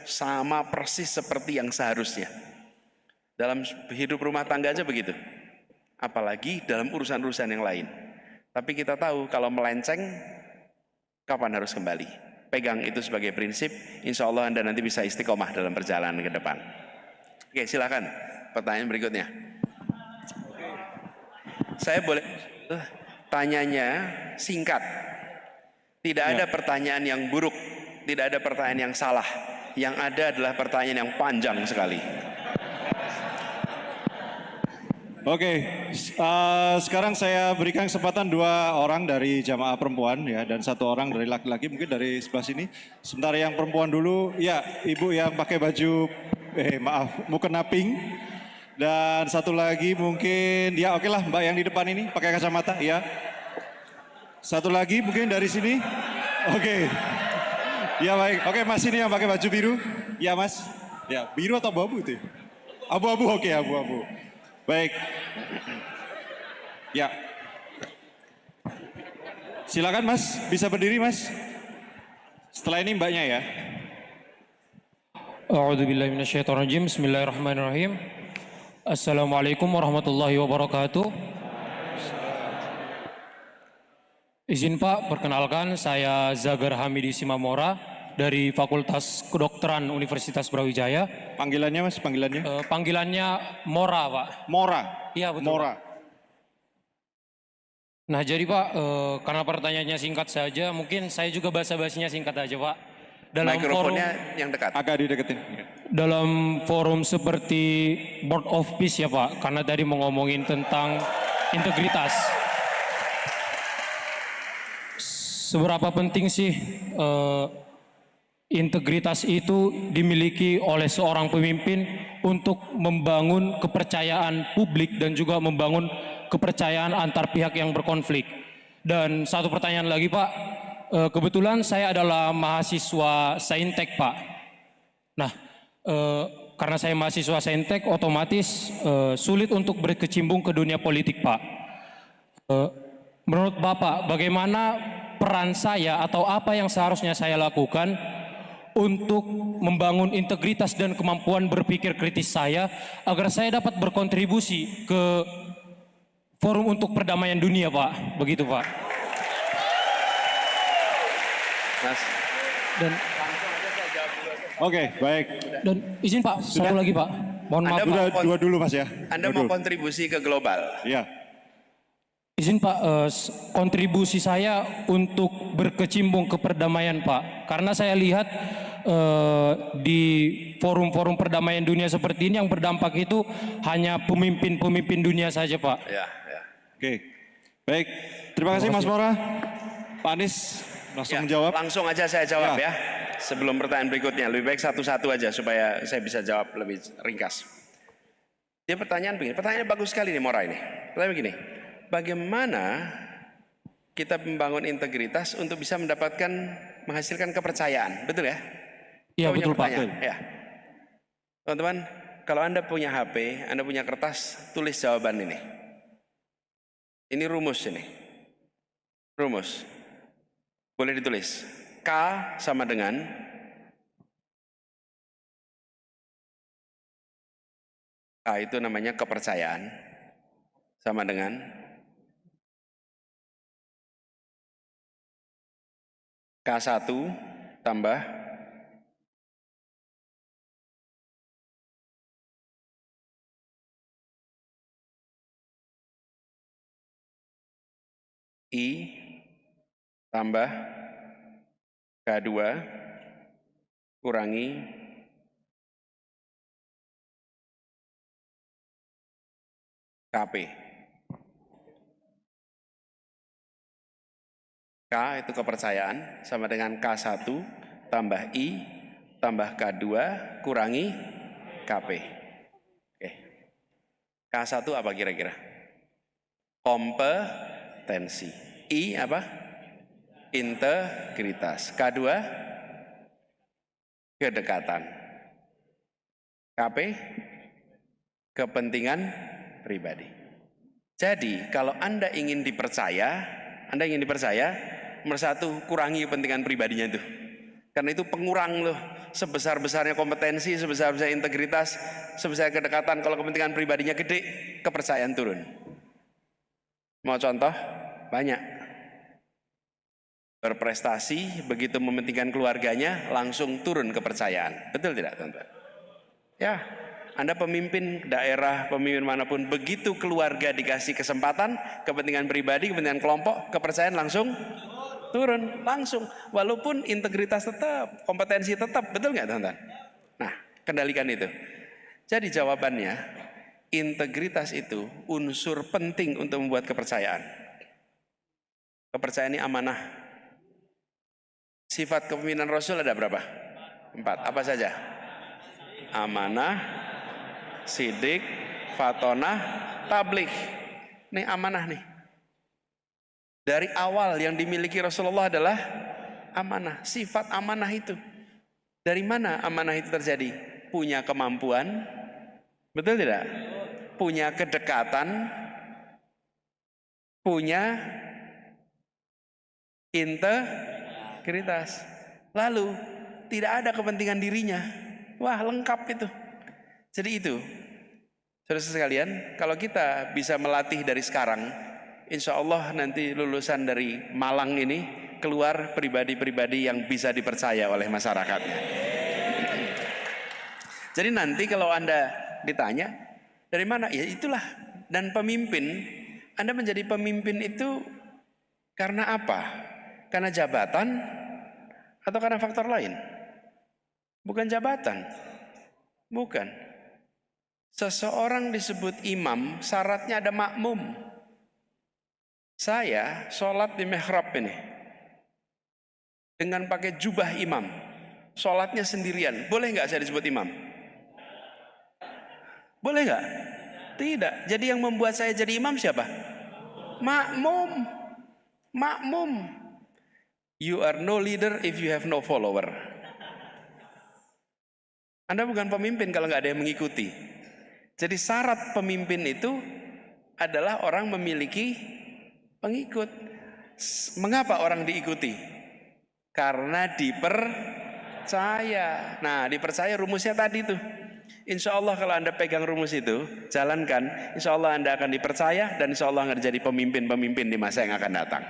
sama persis seperti yang seharusnya. Dalam hidup rumah tangga aja begitu. Apalagi dalam urusan-urusan yang lain. Tapi kita tahu kalau melenceng, kapan harus kembali. Pegang itu sebagai prinsip, insya Allah Anda nanti bisa istiqomah dalam perjalanan ke depan. Oke, silakan. Pertanyaan berikutnya. Saya boleh tanyanya singkat. Tidak ada pertanyaan yang buruk, tidak ada pertanyaan yang salah. Yang ada adalah pertanyaan yang panjang sekali. Oke, sekarang saya berikan kesempatan 2 orang dari jamaah perempuan ya dan 1 orang dari laki-laki, mungkin dari sebelah sini. Sementara yang perempuan dulu, ya ibu yang pakai baju, mukena pink. Dan 1 lagi mungkin, ya oke lah mbak yang di depan ini pakai kacamata, ya. 1 lagi mungkin dari sini, oke. Ya baik, oke mas ini yang pakai baju biru, ya mas. Ya biru atau abu-abu itu? Abu-abu, oke abu-abu. Baik. Ya. Silakan Mas, bisa berdiri Mas. Setelah ini mbaknya ya. A'udzubillahi minasyaitonirrajim. Bismillahirrahmanirrahim. Assalamualaikum warahmatullahi wabarakatuh. Izin Pak, perkenalkan saya Zagar Hamidi Simamora dari Fakultas Kedokteran Universitas Brawijaya. Panggilannya Mas, panggilannya? Panggilannya Mora, Pak. Mora? Iya, betul. Mora. Nah, jadi Pak, karena pertanyaannya singkat saja, mungkin saya juga basa-basinya singkat aja, Pak. Dalam Mikrofonnya yang dekat. Agak dideketin. Dalam forum seperti Board of Peace ya Pak, karena tadi mau ngomongin tentang integritas. Seberapa penting sih integritas itu dimiliki oleh seorang pemimpin untuk membangun kepercayaan publik dan juga membangun kepercayaan antar pihak yang berkonflik. Dan 1 pertanyaan lagi Pak, kebetulan saya adalah mahasiswa Saintek Pak. Nah, karena saya mahasiswa Saintek, otomatis sulit untuk berkecimpung ke dunia politik Pak. Menurut Bapak, bagaimana peran saya atau apa yang seharusnya saya lakukan untuk membangun integritas dan kemampuan berpikir kritis saya agar saya dapat berkontribusi ke forum untuk perdamaian dunia Pak, begitu Pak. Mas. Dan Oke, baik. Dan izin Pak, Sudah? 1 lagi Pak. Mohon maaf. Anda mau Dua dulu Mas ya. Anda mau kontribusi ke global. Iya. Izin Pak, kontribusi saya untuk berkecimpung ke perdamaian Pak. Karena saya lihat di forum-forum perdamaian dunia seperti ini yang berdampak itu hanya pemimpin-pemimpin dunia saja Pak. Ya, ya. Oke. Baik. Terima kasih Mas Mora. Pak Anies langsung menjawab. Langsung aja saya jawab ya. Sebelum pertanyaan berikutnya, lebih baik satu-satu aja supaya saya bisa jawab lebih ringkas. Dia pertanyaan begini, pertanyaan bagus sekali nih Mora ini. Pertanyaan begini, bagaimana kita membangun integritas untuk bisa menghasilkan kepercayaan, betul ya? Iya betul Pak. Ya. Teman-teman, kalau Anda punya HP, Anda punya kertas, tulis jawaban ini. Ini rumus ini. Rumus. Boleh ditulis. K sama dengan K itu namanya kepercayaan, sama dengan K1 tambah I tambah K2 kurangi KP. K itu kepercayaan sama dengan K1 tambah I tambah K2 kurangi KP. Oke. K1 apa kira-kira? Kompetensi. I apa? Integritas. K2 kedekatan. KP kepentingan pribadi. Jadi kalau Anda ingin dipercaya, nomor satu, kurangi kepentingan pribadinya itu. Karena itu pengurang loh, sebesar-besarnya kompetensi, sebesar-besar integritas, sebesar kedekatan, kalau kepentingan pribadinya gede, kepercayaan turun. Mau contoh? Banyak. Berprestasi, begitu mementingkan keluarganya, langsung turun kepercayaan. Betul tidak, teman-teman? Ya, Anda pemimpin daerah, pemimpin manapun, begitu keluarga dikasih kesempatan, kepentingan pribadi, kepentingan kelompok, kepercayaan langsung turun, langsung. Walaupun integritas tetap, kompetensi tetap, betul nggak teman-teman? Nah, kendalikan itu. Jadi jawabannya, integritas itu unsur penting untuk membuat kepercayaan. Kepercayaan ini amanah. Sifat kepemimpinan Rasul ada berapa? 4. Apa saja? Amanah, sidik, fatonah, tabligh. Nih amanah nih. Dari awal yang dimiliki Rasulullah adalah amanah. Sifat amanah itu. Dari mana amanah itu terjadi? Punya kemampuan, betul tidak? Punya kedekatan, punya integritas. Lalu tidak ada kepentingan dirinya. Wah, lengkap itu. Jadi itu, saudara sekalian, kalau kita bisa melatih dari sekarang, insya Allah nanti lulusan dari Malang ini keluar pribadi-pribadi yang bisa dipercaya oleh masyarakatnya. Jadi nanti kalau Anda ditanya, dari mana? Ya itulah. Dan pemimpin, Anda menjadi pemimpin itu karena apa? Karena jabatan atau karena faktor lain? Bukan jabatan. Bukan. Seseorang disebut imam, syaratnya ada makmum. Saya sholat di mihrab ini dengan pakai jubah imam, sholatnya sendirian, boleh nggak saya disebut imam? Boleh nggak? Tidak. Jadi yang membuat saya jadi imam siapa? Makmum. Makmum. You are no leader if you have no follower. Anda bukan pemimpin kalau nggak ada yang mengikuti. Jadi syarat pemimpin itu adalah orang memiliki pengikut. Mengapa orang diikuti? Karena dipercaya. Nah, dipercaya rumusnya tadi tuh. Insya Allah kalau Anda pegang rumus itu, jalankan, insya Allah Anda akan dipercaya dan insya Allah akan jadi pemimpin-pemimpin di masa yang akan datang.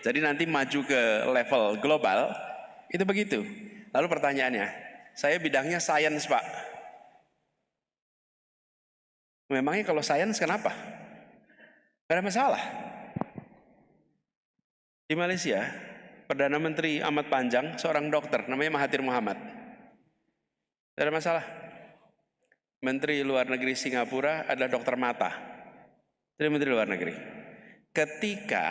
Jadi nanti maju ke level global, itu begitu. Lalu pertanyaannya, saya bidangnya sains Pak. Memangnya kalau sains kenapa? Gak ada masalah. Di Malaysia, Perdana Menteri amat panjang, seorang dokter, namanya Mahathir Mohamad. Gak ada masalah. Menteri Luar Negeri Singapura adalah dokter mata. Itu Menteri Luar Negeri. Ketika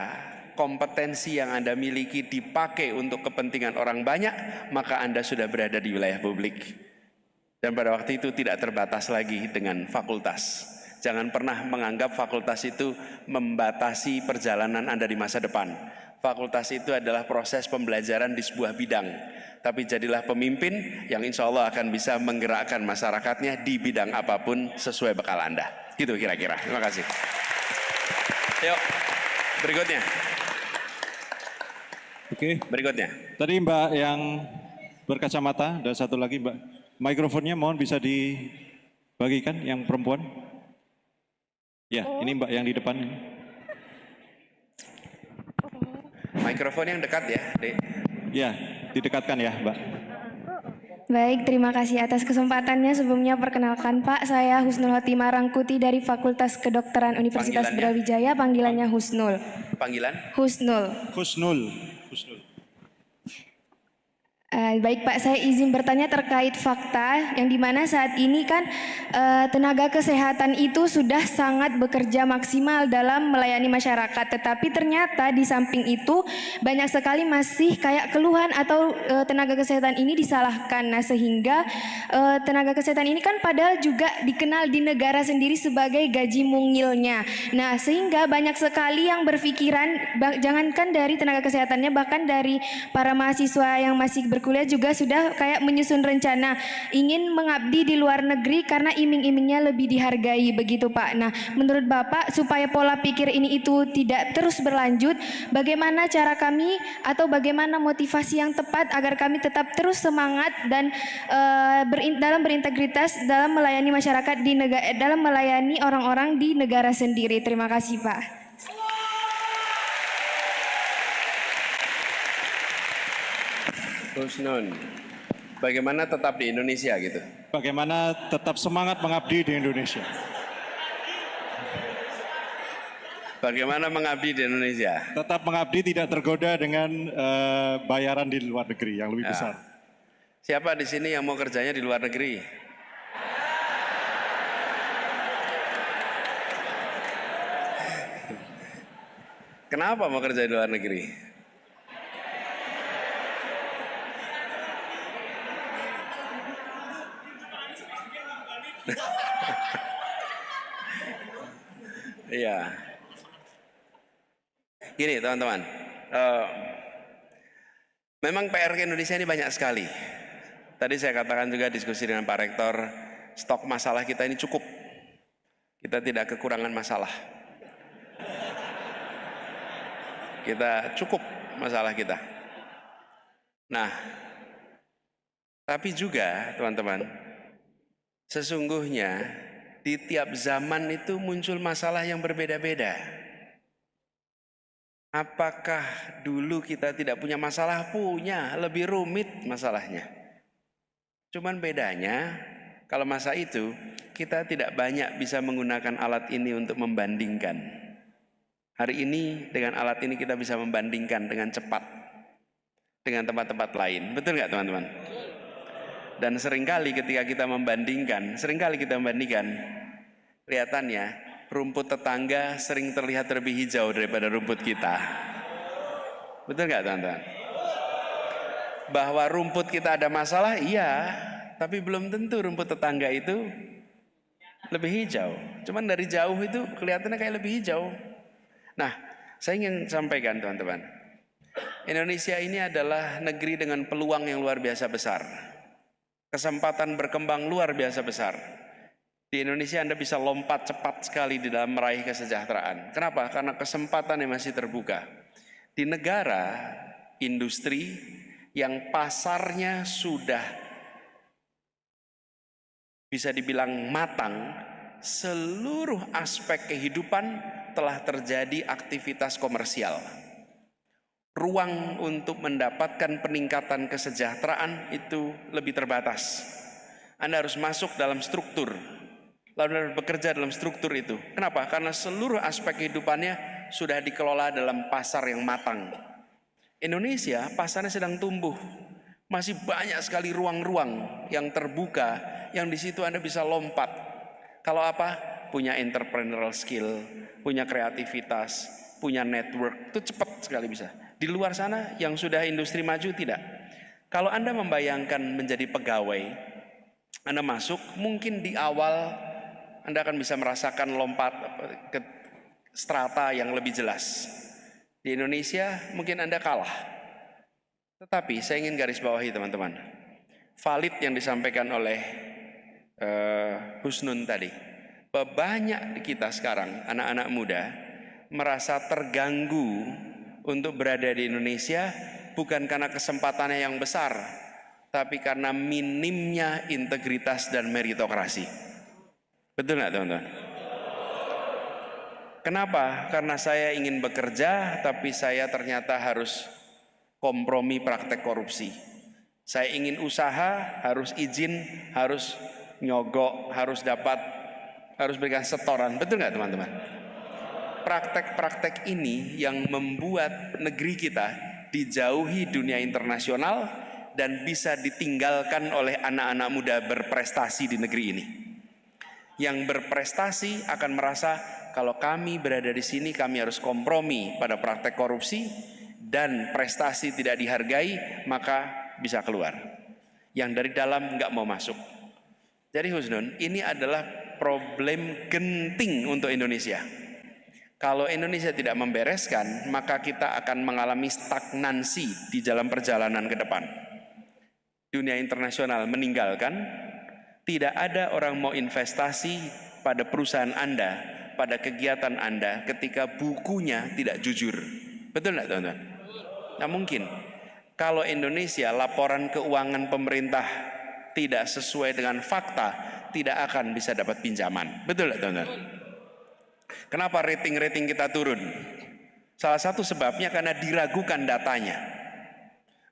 kompetensi yang Anda miliki dipakai untuk kepentingan orang banyak, maka Anda sudah berada di wilayah publik. Dan pada waktu itu tidak terbatas lagi dengan fakultas. Jangan pernah menganggap fakultas itu membatasi perjalanan Anda di masa depan. Fakultas itu adalah proses pembelajaran di sebuah bidang. Tapi jadilah pemimpin yang insya Allah akan bisa menggerakkan masyarakatnya di bidang apapun sesuai bekal Anda. Gitu kira-kira. Terima kasih. Yuk, berikutnya. Oke. Berikutnya. Tadi Mbak yang berkacamata, dan satu lagi Mbak. Mikrofonnya mohon bisa dibagikan yang perempuan. Ya, ini Mbak yang di depan. Mikrofon yang dekat ya, Dek. Ya, didekatkan ya Mbak. Baik, terima kasih atas kesempatannya. Sebelumnya perkenalkan Pak, saya Husnul Khotimah Rangkuti dari Fakultas Kedokteran Universitas Brawijaya, panggilannya Husnul. Panggilan? Husnul. Husnul. Husnul. Baik Pak, saya izin bertanya terkait fakta yang dimana saat ini kan tenaga kesehatan itu sudah sangat bekerja maksimal dalam melayani masyarakat, tetapi ternyata di samping itu banyak sekali masih kayak keluhan atau tenaga kesehatan ini disalahkan. Nah sehingga tenaga kesehatan ini kan padahal juga dikenal di negara sendiri sebagai gaji mungilnya. Nah sehingga banyak sekali yang berpikiran, jangankan dari tenaga kesehatannya, bahkan dari para mahasiswa yang masih berkuliah juga sudah kayak menyusun rencana ingin mengabdi di luar negeri karena iming-imingnya lebih dihargai begitu Pak. Nah menurut Bapak supaya pola pikir ini itu tidak terus berlanjut, bagaimana cara kami atau bagaimana motivasi yang tepat agar kami tetap terus semangat dan dalam berintegritas dalam melayani masyarakat di negara, dalam melayani orang-orang di negara sendiri. Terima kasih Pak. Husnun, bagaimana tetap di Indonesia gitu? Bagaimana tetap semangat mengabdi di Indonesia? Bagaimana mengabdi di Indonesia? Tetap mengabdi, tidak tergoda dengan bayaran di luar negeri yang lebih besar. Siapa di sini yang mau kerjanya di luar negeri? Kenapa mau kerja di luar negeri? Iya. Gini teman-teman, memang PR Indonesia ini banyak sekali. Tadi saya katakan juga diskusi dengan Pak Rektor, stok masalah kita ini cukup. Kita tidak kekurangan masalah. Kita cukup masalah kita. Nah, tapi juga teman-teman, sesungguhnya di tiap zaman itu muncul masalah yang berbeda-beda. Apakah dulu kita tidak punya masalah? Punya, lebih rumit masalahnya. Cuman bedanya, kalau masa itu kita tidak banyak bisa menggunakan alat ini untuk membandingkan. Hari ini dengan alat ini kita bisa membandingkan dengan cepat dengan tempat-tempat lain. Betul nggak teman-teman? Dan seringkali ketika kita membandingkan, kelihatannya rumput tetangga sering terlihat lebih hijau daripada rumput kita. Betul nggak teman-teman? Bahwa rumput kita ada masalah, iya, tapi belum tentu rumput tetangga itu lebih hijau. Cuman dari jauh itu kelihatannya kayak lebih hijau. Nah, saya ingin sampaikan teman-teman, Indonesia ini adalah negeri dengan peluang yang luar biasa besar. Kesempatan berkembang luar biasa besar. Di Indonesia Anda bisa lompat cepat sekali di dalam meraih kesejahteraan. Kenapa? Karena kesempatannya masih terbuka. Di negara industri yang pasarnya sudah bisa dibilang matang, seluruh aspek kehidupan telah terjadi aktivitas komersial. Ruang untuk mendapatkan peningkatan kesejahteraan itu lebih terbatas. Anda harus masuk dalam struktur, lalu Anda bekerja dalam struktur itu. Kenapa? Karena seluruh aspek kehidupannya sudah dikelola dalam pasar yang matang. Indonesia pasarnya sedang tumbuh, masih banyak sekali ruang-ruang yang terbuka, yang di situ Anda bisa lompat. Kalau apa? Punya entrepreneurial skill, punya kreativitas, punya network, itu cepat sekali bisa. Di luar sana yang sudah industri maju tidak. Kalau Anda membayangkan menjadi pegawai, Anda masuk, mungkin di awal Anda akan bisa merasakan lompat ke strata yang lebih jelas. Di Indonesia mungkin Anda kalah. Tetapi saya ingin garis bawahi teman-teman, valid yang disampaikan oleh Husnun tadi, bahwa banyak kita sekarang anak-anak muda merasa terganggu untuk berada di Indonesia bukan karena kesempatannya yang besar, tapi karena minimnya integritas dan meritokrasi. Betul nggak teman-teman? Kenapa? Karena saya ingin bekerja, tapi saya ternyata harus kompromi praktek korupsi. Saya ingin usaha, harus izin, harus nyogok, harus berikan setoran. Betul nggak teman-teman? Praktek-praktek ini yang membuat negeri kita dijauhi dunia internasional, dan bisa ditinggalkan oleh anak-anak muda berprestasi di negeri ini. Yang berprestasi akan merasa kalau kami berada di sini kami harus kompromi pada praktek korupsi dan prestasi tidak dihargai, maka bisa keluar. Yang dari dalam nggak mau masuk. Jadi Husnun, ini adalah problem genting untuk Indonesia. Kalau Indonesia tidak membereskan, maka kita akan mengalami stagnansi di dalam perjalanan ke depan. Dunia internasional meninggalkan, tidak ada orang mau investasi pada perusahaan Anda, pada kegiatan Anda ketika bukunya tidak jujur. Betul nggak teman-teman? Nah mungkin. Kalau Indonesia laporan keuangan pemerintah tidak sesuai dengan fakta, tidak akan bisa dapat pinjaman. Betul nggak teman-teman? Kenapa rating-rating kita turun? Salah satu sebabnya karena diragukan datanya.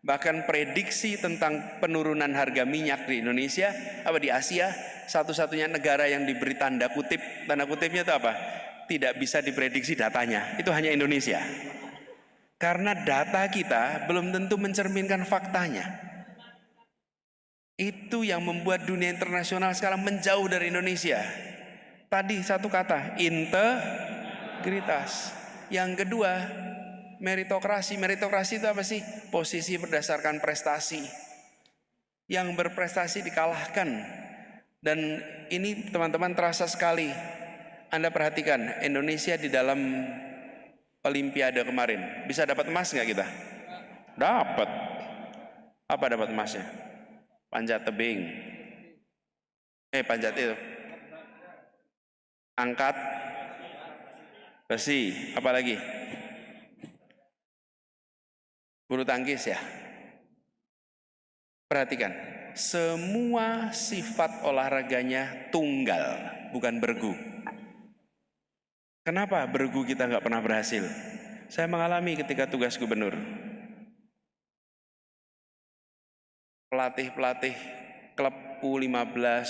Bahkan prediksi tentang penurunan harga minyak di Indonesia, di Asia, satu-satunya negara yang diberi tanda kutipnya itu apa? Tidak bisa diprediksi datanya, itu hanya Indonesia. Karena data kita belum tentu mencerminkan faktanya. Itu yang membuat dunia internasional sekarang menjauh dari Indonesia. Tadi satu kata, integritas. Yang kedua, meritokrasi. Meritokrasi itu apa sih? Posisi berdasarkan prestasi. Yang berprestasi dikalahkan. Dan ini teman-teman terasa sekali. Anda perhatikan, Indonesia di dalam Olimpiade kemarin, bisa dapat emas nggak kita? Dapat. Apa dapat emasnya? Panjat tebing. Panjat itu. Angkat besi, apa lagi? Bulu tangkis ya. Perhatikan, semua sifat olahraganya tunggal, bukan bergu. Kenapa bergu kita nggak pernah berhasil? Saya mengalami ketika tugas gubernur. Pelatih-pelatih klub U15,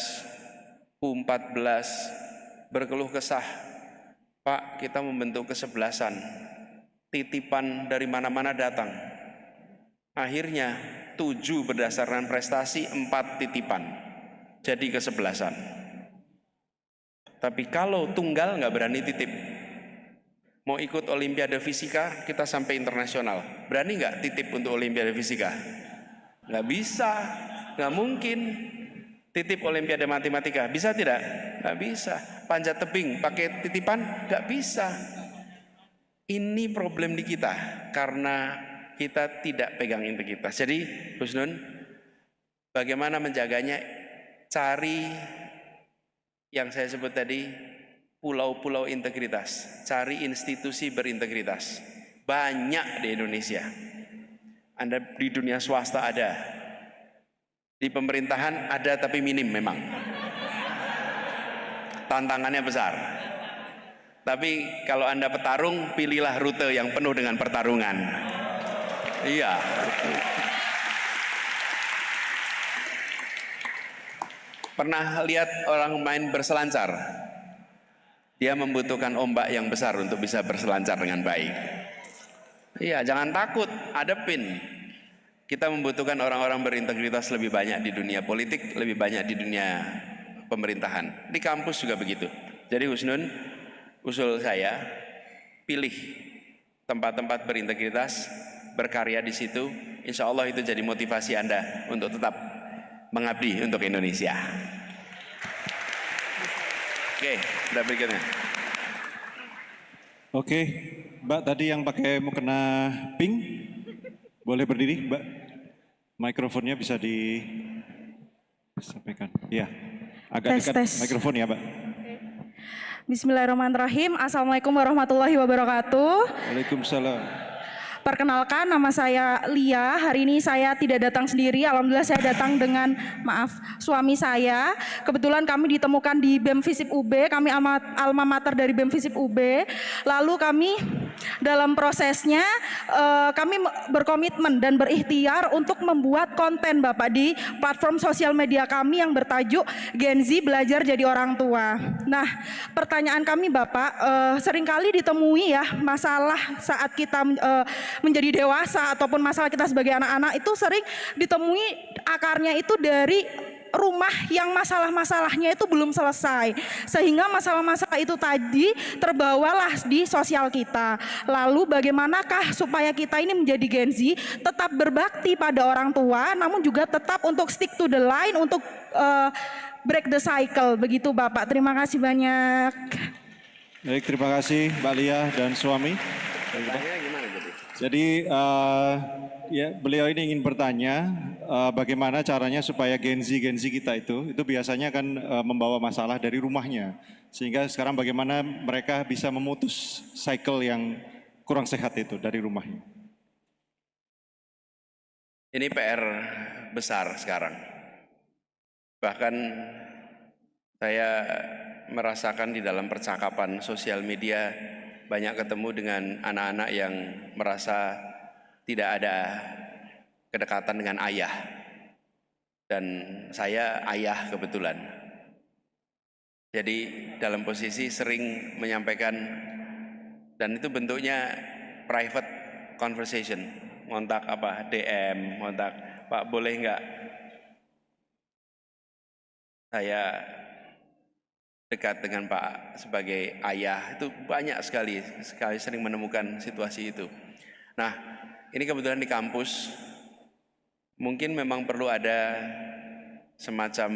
U14 berkeluh kesah, Pak, kita membentuk kesebelasan, titipan dari mana-mana datang. Akhirnya 7 berdasarkan prestasi, 4 titipan, jadi kesebelasan. Tapi kalau tunggal nggak berani titip. Mau ikut Olimpiade Fisika, kita sampai internasional. Berani nggak titip untuk Olimpiade Fisika? Nggak bisa, nggak mungkin. Titip Olimpiade Matematika, bisa tidak? Nggak bisa. Panjat tebing, pakai titipan? Nggak bisa. Ini problem di kita, karena kita tidak pegang integritas. Jadi, Husnun, bagaimana menjaganya? Cari yang saya sebut tadi, pulau-pulau integritas. Cari institusi berintegritas. Banyak di Indonesia. Anda di dunia swasta ada. Di pemerintahan ada tapi minim memang. Tantangannya besar. Tapi kalau Anda petarung, pilihlah rute yang penuh dengan pertarungan. Iya. Pernah lihat orang main berselancar? Dia membutuhkan ombak yang besar untuk bisa berselancar dengan baik. Iya, jangan takut, hadapin. Kita membutuhkan orang-orang berintegritas lebih banyak di dunia politik, lebih banyak di dunia pemerintahan. Di kampus juga begitu. Jadi Husnun, usul saya, pilih tempat-tempat berintegritas, berkarya di situ. Insya Allah itu jadi motivasi Anda untuk tetap mengabdi untuk Indonesia. Oke, udah berikutnya. Oke, Mbak tadi yang pakai mukena pink, boleh berdiri, Mbak? Mikrofonnya bisa disampaikan. Ya, agak dekat mikrofon ya, Mbak. Bismillahirrahmanirrahim. Assalamualaikum warahmatullahi wabarakatuh. Waalaikumsalam. Perkenalkan, nama saya Lia. Hari ini saya tidak datang sendiri. Alhamdulillah saya datang dengan, suami saya. Kebetulan kami ditemukan di BEM Visip UB. Kami alma mater dari BEM Visip UB. Lalu kami Dalam prosesnya kami berkomitmen dan berikhtiar untuk membuat konten Bapak di platform sosial media kami yang bertajuk Gen Z Belajar Jadi Orang Tua. Nah, pertanyaan kami Bapak, seringkali ditemui ya masalah saat kita menjadi dewasa ataupun masalah kita sebagai anak-anak itu sering ditemui akarnya itu dari rumah yang masalah-masalahnya itu belum selesai, sehingga masalah-masalah itu tadi terbawalah di sosial kita. Lalu bagaimanakah supaya kita ini menjadi Gen Z tetap berbakti pada orang tua, namun juga tetap untuk stick to the line, untuk break the cycle, begitu Bapak. Terima kasih banyak. Baik, terima kasih Mbak Lia dan suami. Jadi ya beliau ini ingin bertanya bagaimana caranya supaya Gen Z kita itu biasanya kan membawa masalah dari rumahnya, sehingga sekarang bagaimana mereka bisa memutus cycle yang kurang sehat itu dari rumahnya. Ini PR besar sekarang. Bahkan saya merasakan di dalam percakapan sosial media banyak ketemu dengan anak-anak yang merasa tidak ada kedekatan dengan ayah. Dan saya ayah kebetulan. Jadi dalam posisi sering menyampaikan, dan itu bentuknya private conversation, ngontak apa, DM, ngontak, Pak boleh nggak saya dekat dengan Pak sebagai ayah. Itu banyak sekali sering menemukan situasi itu. Nah, ini kebetulan di kampus mungkin memang perlu ada semacam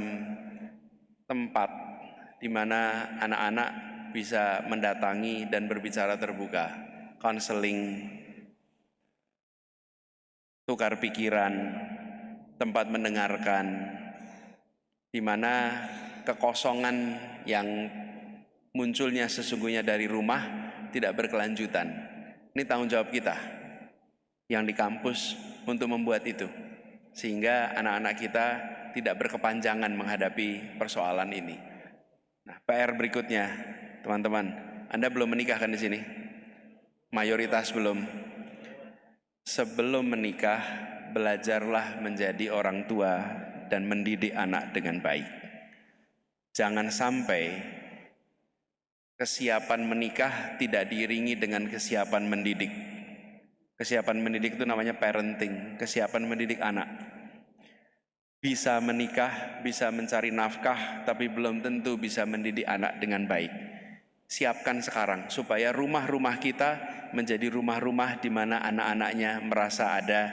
tempat di mana anak-anak bisa mendatangi dan berbicara terbuka, konseling, tukar pikiran, tempat mendengarkan, di mana kekosongan yang munculnya sesungguhnya dari rumah tidak berkelanjutan. Ini tanggung jawab kita yang di kampus untuk membuat itu, sehingga anak-anak kita tidak berkepanjangan menghadapi persoalan ini. Nah, PR berikutnya, teman-teman, Anda belum menikah kan di sini? Mayoritas belum. Sebelum menikah, belajarlah menjadi orang tua dan mendidik anak dengan baik. Jangan sampai kesiapan menikah tidak diiringi dengan kesiapan mendidik. Kesiapan mendidik itu namanya parenting, kesiapan mendidik anak. Bisa menikah, bisa mencari nafkah, tapi belum tentu bisa mendidik anak dengan baik. Siapkan sekarang supaya rumah-rumah kita menjadi rumah-rumah di mana anak-anaknya merasa ada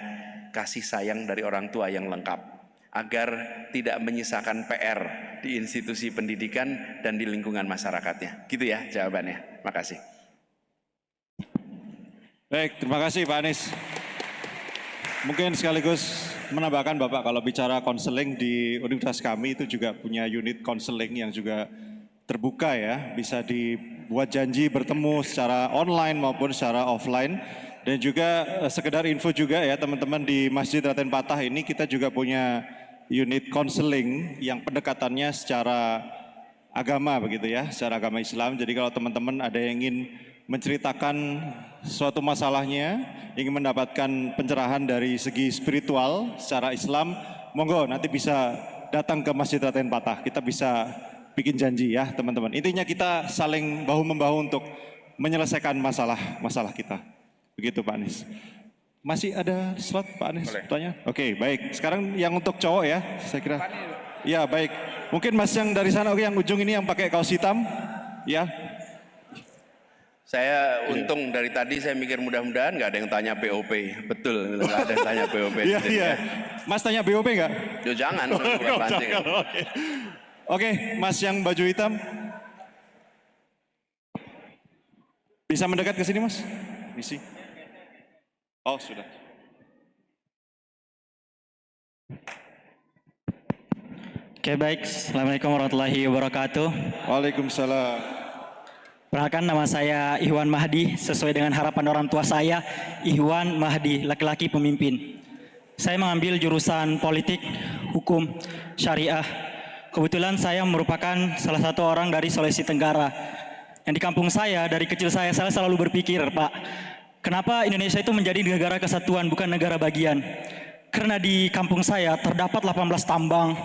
kasih sayang dari orang tua yang lengkap, agar tidak menyisakan PR di institusi pendidikan dan di lingkungan masyarakatnya. Gitu ya jawabannya. Makasih. Baik, terima kasih Pak Anies. Mungkin sekaligus menambahkan Bapak, kalau bicara konseling di universitas kami itu juga punya unit konseling yang juga terbuka ya. Bisa dibuat janji bertemu secara online maupun secara offline. Dan juga sekedar info juga ya teman-teman, di Masjid Raden Patah ini kita juga punya unit konseling yang pendekatannya secara agama begitu ya, secara agama Islam. Jadi kalau teman-teman ada yang ingin menceritakan suatu masalahnya, ingin mendapatkan pencerahan dari segi spiritual secara Islam, monggo nanti bisa datang ke Masjid Raden Patah. Kita bisa bikin janji ya teman-teman. Intinya kita saling bahu-membahu untuk menyelesaikan masalah kita. Begitu Pak Anies. Masih ada slot Pak Anies tanya? Oke, baik. Sekarang yang untuk cowok ya, saya kira. Ya, baik. Mungkin Mas yang dari sana, oke, yang ujung ini yang pakai kaos hitam. Ya. Saya untung dari tadi saya mikir mudah-mudahan nggak ada yang tanya BOP. Betul, nggak ada yang tanya BOP. Iya, iya. Mas tanya BOP nggak? Yo jangan, bukan pancing. Oke, Mas yang baju hitam. Bisa mendekat ke sini, Mas? Misi. Oh, sudah. Oke, baik. Assalamualaikum warahmatullahi wabarakatuh. Waalaikumsalam. Perkenalkan, nama saya Ihwan Mahdi, sesuai dengan harapan orang tua saya, Ihwan Mahdi, laki-laki pemimpin. Saya mengambil jurusan politik, hukum, syariah. Kebetulan saya merupakan salah satu orang dari Sulawesi Tenggara Yang di kampung saya, dari kecil saya selalu berpikir, Pak, kenapa Indonesia itu menjadi negara kesatuan bukan negara bagian? Karena di kampung saya terdapat 18 tambang.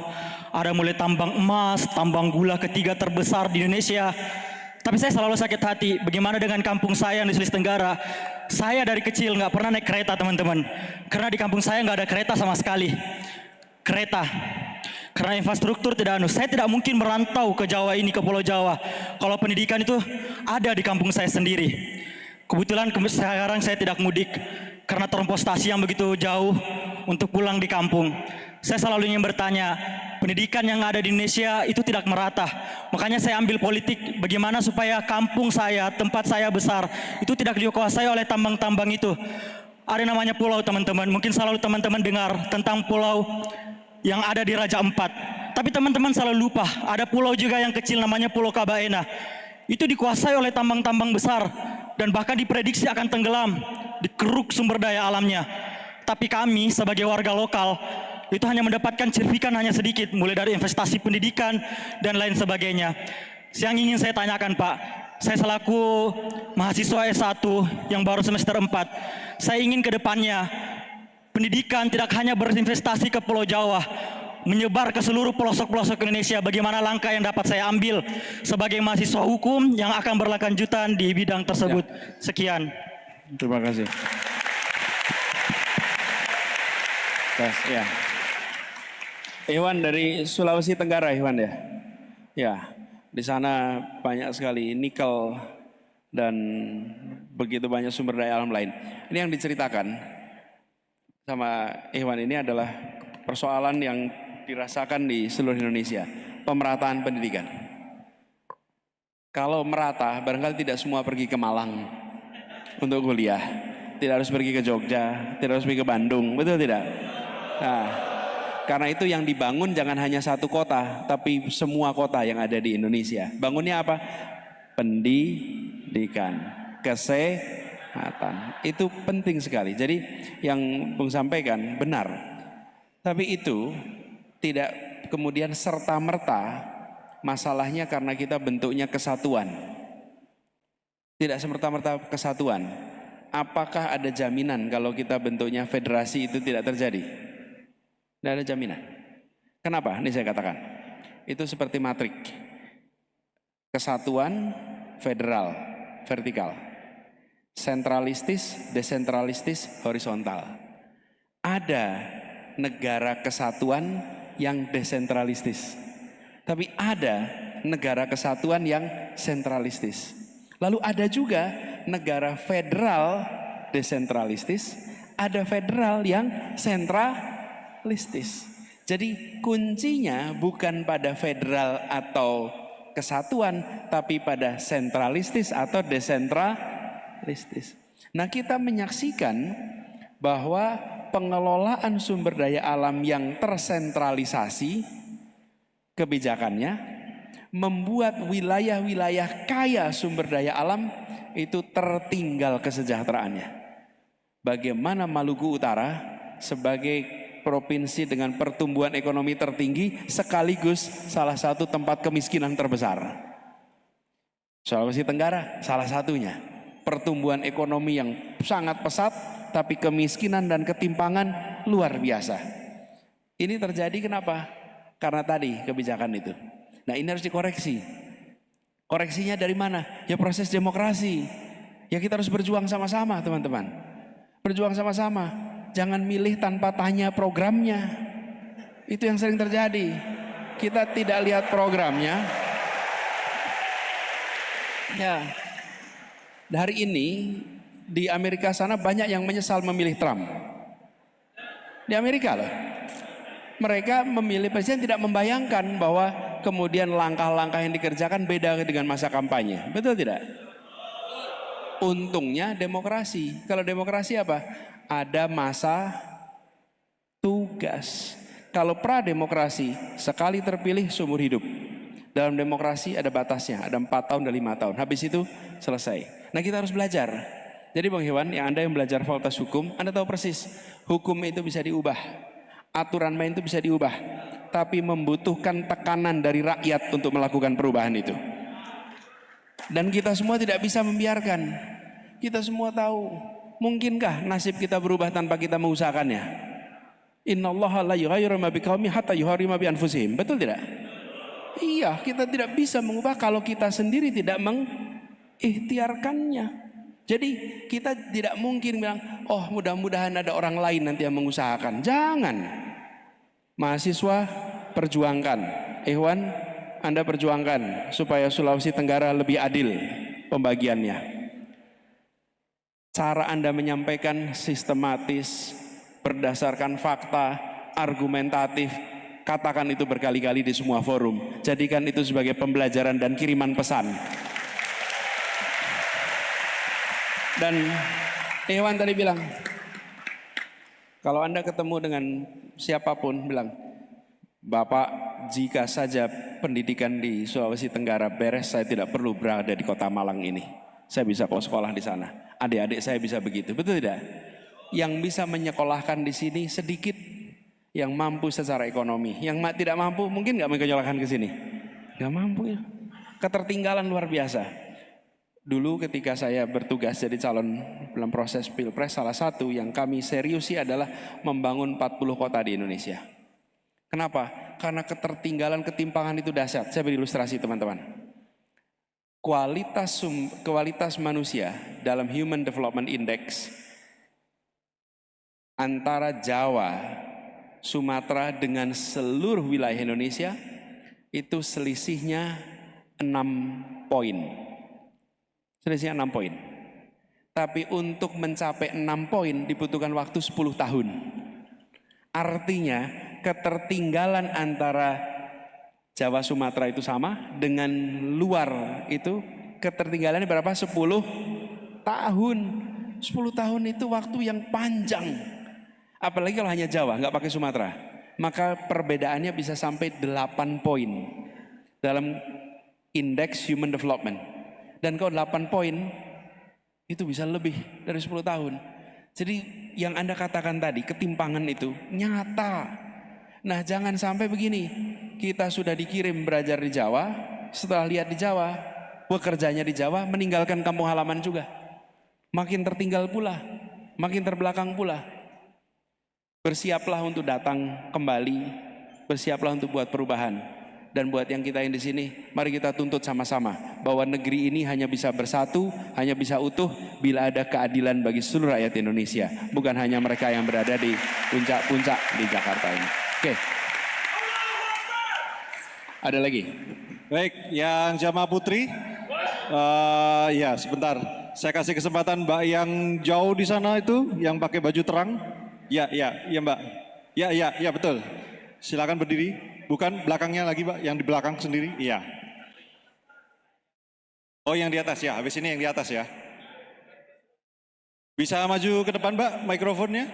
Ada mulai tambang emas, tambang gula ketiga terbesar di Indonesia. Tapi saya selalu sakit hati, bagaimana dengan kampung saya yang di Sulawesi Tenggara? Saya dari kecil nggak pernah naik kereta, teman-teman. Karena di kampung saya nggak ada kereta sama sekali. Kereta. Karena infrastruktur tidak anu. Saya tidak mungkin merantau ke Jawa ini, ke Pulau Jawa. Kalau pendidikan itu ada di kampung saya sendiri. Kebetulan sekarang saya tidak mudik. Karena transportasi yang begitu jauh untuk pulang di kampung. Saya selalu ingin bertanya, pendidikan yang ada di Indonesia itu tidak merata. Makanya saya ambil politik bagaimana supaya kampung saya, tempat saya besar, itu tidak dikuasai oleh tambang-tambang itu. Ada namanya pulau, teman-teman. Mungkin selalu teman-teman dengar tentang pulau yang ada di Raja Ampat. Tapi teman-teman selalu lupa, ada pulau juga yang kecil namanya Pulau Kabaena. Itu dikuasai oleh tambang-tambang besar dan bahkan diprediksi akan tenggelam, dikeruk sumber daya alamnya. Tapi kami sebagai warga lokal itu hanya mendapatkan cerfikan hanya sedikit, mulai dari investasi pendidikan dan lain sebagainya. Yang ingin saya tanyakan, Pak, saya selaku mahasiswa S1 yang baru semester 4, saya ingin ke depannya pendidikan tidak hanya berinvestasi ke Pulau Jawa, menyebar ke seluruh pelosok-pelosok Indonesia. Bagaimana langkah yang dapat saya ambil sebagai mahasiswa hukum yang akan berkelanjutan di bidang tersebut? Sekian. Terima kasih. Ya. Iwan dari Sulawesi Tenggara, Iwan ya. Ya, di sana banyak sekali nikel dan begitu banyak sumber daya alam lain. Ini yang diceritakan sama Iwan ini adalah persoalan yang dirasakan di seluruh Indonesia, pemerataan pendidikan. Kalau merata, barangkali tidak semua pergi ke Malang untuk kuliah, tidak harus pergi ke Jogja, tidak harus pergi ke Bandung, betul tidak? Nah, karena itu yang dibangun jangan hanya satu kota, tapi semua kota yang ada di Indonesia. Bangunnya apa? Pendidikan, kesehatan. Itu penting sekali. Jadi yang Bung sampaikan benar. Tapi itu tidak kemudian serta-merta masalahnya karena kita bentuknya kesatuan. Tidak serta-merta kesatuan. Apakah ada jaminan kalau kita bentuknya federasi itu tidak terjadi? Tidak ada jaminan. Kenapa? Ini saya katakan. Itu seperti matrik. Kesatuan, federal, vertikal. Sentralistis, desentralistis, horizontal. Ada negara kesatuan yang desentralistis. Tapi ada negara kesatuan yang sentralistis. Lalu ada juga negara federal desentralistis, ada federal yang sentralistis. Jadi kuncinya bukan pada federal atau kesatuan, tapi pada sentralistis atau desentralistis. Nah, kita menyaksikan bahwa pengelolaan sumber daya alam yang tersentralisasi kebijakannya membuat wilayah-wilayah kaya sumber daya alam itu tertinggal kesejahteraannya. Bagaimana Maluku Utara sebagai provinsi dengan pertumbuhan ekonomi tertinggi sekaligus salah satu tempat kemiskinan terbesar. Sulawesi Tenggara salah satunya. Pertumbuhan ekonomi yang sangat pesat tapi kemiskinan dan ketimpangan luar biasa. Ini terjadi kenapa? Karena tadi kebijakan itu. Nah, ini harus dikoreksi. Koreksinya dari mana? Ya proses demokrasi. Ya kita harus berjuang sama-sama, teman-teman. Berjuang sama-sama. Jangan milih tanpa tanya programnya. Itu yang sering terjadi. Kita tidak lihat programnya. Ya. Hari ini di Amerika sana banyak yang menyesal memilih Trump. Di Amerika loh. Mereka memilih presiden tidak membayangkan bahwa kemudian langkah-langkah yang dikerjakan beda dengan masa kampanye. Betul tidak? Untungnya demokrasi. Kalau demokrasi apa? Ada masa tugas. Kalau pra-demokrasi, sekali terpilih seumur hidup. Dalam demokrasi ada batasnya, ada 4 tahun dan 5 tahun. Habis itu selesai. Nah, kita harus belajar. Jadi Bang Hewan, yang Anda yang belajar fakultas hukum, Anda tahu persis, hukum itu bisa diubah. Aturan main itu bisa diubah. Tapi membutuhkan tekanan dari rakyat untuk melakukan perubahan itu. Dan kita semua tidak bisa membiarkan. Kita semua tahu, mungkinkah nasib kita berubah tanpa kita mengusahakannya? Innallaha la yughayyiru ma biqaumin hatta yughayyiru ma bi anfusihim. Betul tidak? Iya, kita tidak bisa mengubah kalau kita sendiri tidak mengikhtiarkannya. Jadi kita tidak mungkin bilang, oh mudah-mudahan ada orang lain nanti yang mengusahakan. Jangan. Mahasiswa perjuangkan. Ikhwan, Anda perjuangkan supaya Sulawesi Tenggara lebih adil pembagiannya. Cara Anda menyampaikan sistematis, berdasarkan fakta, argumentatif, katakan itu berkali-kali di semua forum. Jadikan itu sebagai pembelajaran dan kiriman pesan. Dan Ikhwan tadi bilang, kalau Anda ketemu dengan siapapun, bilang, Bapak, jika saja pendidikan di Sulawesi Tenggara beres, saya tidak perlu berada di kota Malang ini. Saya bisa sekolah di sana. Adik-adik saya bisa begitu. Betul tidak? Yang bisa menyekolahkan di sini sedikit, yang mampu secara ekonomi. Yang tidak mampu mungkin nggak menyekolahkan ke sini. Nggak mampu ya. Ketertinggalan luar biasa. Dulu ketika saya bertugas jadi calon dalam proses Pilpres, salah satu yang kami seriusi adalah membangun 40 kota di Indonesia. Kenapa? Karena ketertinggalan, ketimpangan itu dahsyat. Saya beri ilustrasi teman-teman. Kualitas manusia dalam Human Development Index antara Jawa, Sumatera dengan seluruh wilayah Indonesia itu selisihnya 6 poin. Selisihnya 6 poin. Tapi untuk mencapai 6 poin dibutuhkan waktu 10 tahun. Artinya ketertinggalan antara Jawa Sumatera itu sama, dengan luar itu ketertinggalannya berapa? 10 tahun. 10 tahun itu waktu yang panjang. Apalagi kalau hanya Jawa, nggak pakai Sumatera. Maka perbedaannya bisa sampai 8 poin dalam indeks human development. Dan kalau 8 poin itu bisa lebih dari 10 tahun. Jadi yang Anda katakan tadi, ketimpangan itu nyata. Nah jangan sampai begini, kita sudah dikirim belajar di Jawa, setelah lihat di Jawa, bekerjanya di Jawa, meninggalkan kampung halaman juga. Makin tertinggal pula, makin terbelakang pula. Bersiaplah untuk datang kembali, bersiaplah untuk buat perubahan. Dan buat yang kita yang di sini, mari kita tuntut sama-sama bahwa negeri ini hanya bisa bersatu, hanya bisa utuh bila ada keadilan bagi seluruh rakyat Indonesia, bukan hanya mereka yang berada di puncak-puncak di Jakarta ini. Oke. Ada lagi? Baik, yang Jamaah Putri, ya sebentar, saya kasih kesempatan Mbak yang jauh di sana itu, yang pakai baju terang. Ya Mbak. Ya betul. Silakan berdiri. Bukan belakangnya lagi Mbak, yang di belakang sendiri. Iya. Oh yang di atas ya, habis ini yang di atas ya. Bisa maju ke depan Mbak, mikrofonnya.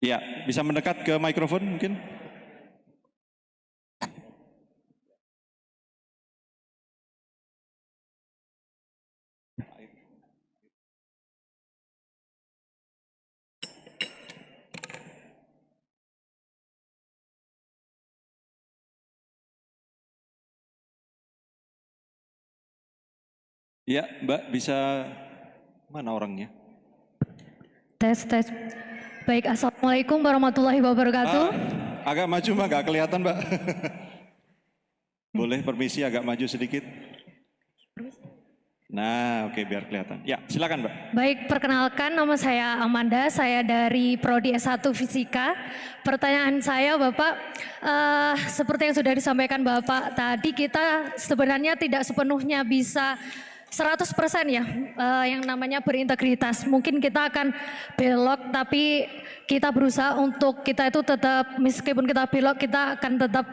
Iya, bisa mendekat ke mikrofon mungkin. Ya, Mbak bisa, mana orangnya? Tes. Baik, Assalamualaikum warahmatullahi wabarakatuh. Agak maju Mbak, gak kelihatan Mbak. Boleh permisi agak maju sedikit. Nah, oke biar kelihatan. Ya, silakan Mbak. Baik, perkenalkan nama saya Amanda, saya dari Prodi S1 Fisika. Pertanyaan saya Bapak, seperti yang sudah disampaikan Bapak tadi, kita sebenarnya tidak sepenuhnya bisa 100% ya, yang namanya berintegritas. Mungkin kita akan belok, tapi kita berusaha untuk kita itu tetap, meskipun kita belok, kita akan tetap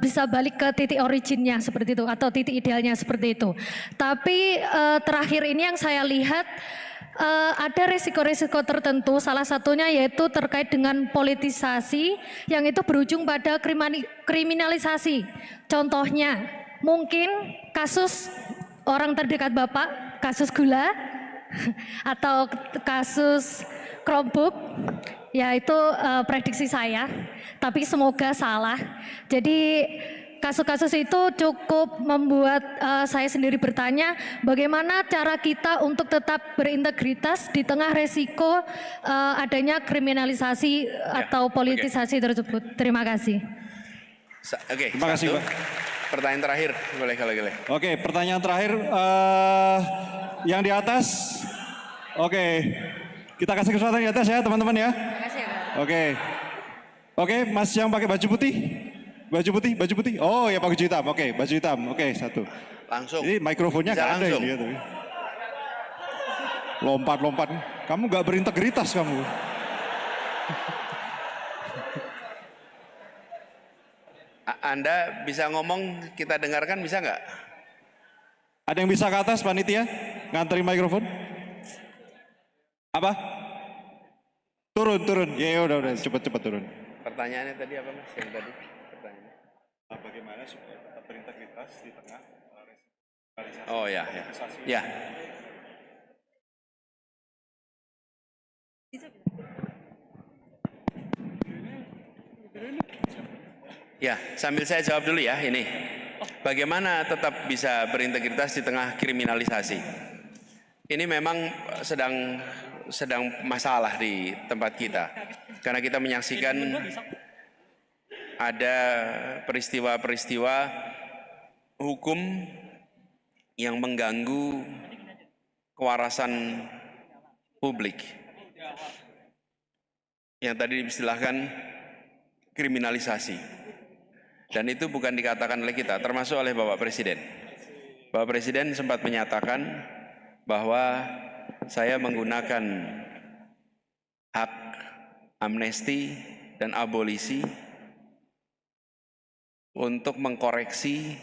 bisa balik ke titik originnya seperti itu, atau titik idealnya seperti itu. Tapi terakhir ini yang saya lihat, ada risiko-risiko tertentu, salah satunya yaitu terkait dengan politisasi, yang itu berujung pada kriminalisasi. Contohnya, mungkin kasus orang terdekat Bapak, kasus gula atau kasus Chromebook, ya itu prediksi saya, tapi semoga salah. Jadi kasus-kasus itu cukup membuat saya sendiri bertanya bagaimana cara kita untuk tetap berintegritas di tengah resiko adanya kriminalisasi atau politisasi tersebut. Terima kasih. Oke, Terima kasih, Pak. Pertanyaan terakhir, boleh kalau boleh. Oke, pertanyaan terakhir yang di atas. Oke, kita kasih kesempatan di atas ya teman-teman ya. Terima kasih ya, Pak. Oke, Mas yang pakai baju putih. Baju putih. Oh ya, baju hitam. Oke, baju hitam. Oke, satu. Langsung. Ini mikrofonnya Bisa nggak ada langsung. ini. Ya, lompat. Kamu nggak berintegritas kamu. Anda bisa ngomong, kita dengarkan bisa nggak? Ada yang bisa ke atas panitia? Nganterin mikrofon? Apa? Turun. Ya udah, cepet turun. Pertanyaannya tadi apa Mas? Yang tadi pertanyaannya. Bagaimana supaya tetap berintegritas di tengah resiko? Oh ya. Ya, sambil saya jawab dulu ya ini. Bagaimana tetap bisa berintegritas di tengah kriminalisasi? Ini memang sedang masalah di tempat kita. Karena kita menyaksikan ada peristiwa-peristiwa hukum yang mengganggu kewarasan publik. Yang tadi diistilahkan kriminalisasi. Dan itu bukan dikatakan oleh kita, termasuk oleh Bapak Presiden. Bapak Presiden sempat menyatakan bahwa saya menggunakan hak amnesti dan abolisi untuk mengkoreksi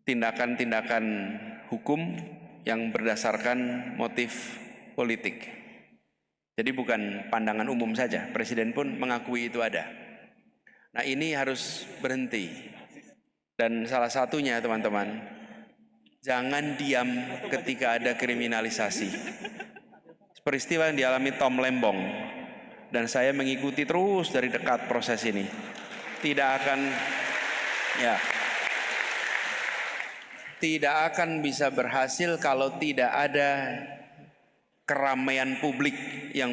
tindakan-tindakan hukum yang berdasarkan motif politik. Jadi bukan pandangan umum saja, Presiden pun mengakui itu ada. Nah ini harus berhenti. Dan salah satunya teman-teman, jangan diam ketika ada kriminalisasi. Peristiwa yang dialami Tom Lembong, dan saya mengikuti terus dari dekat proses ini. Tidak akan bisa berhasil kalau tidak ada keramaian publik yang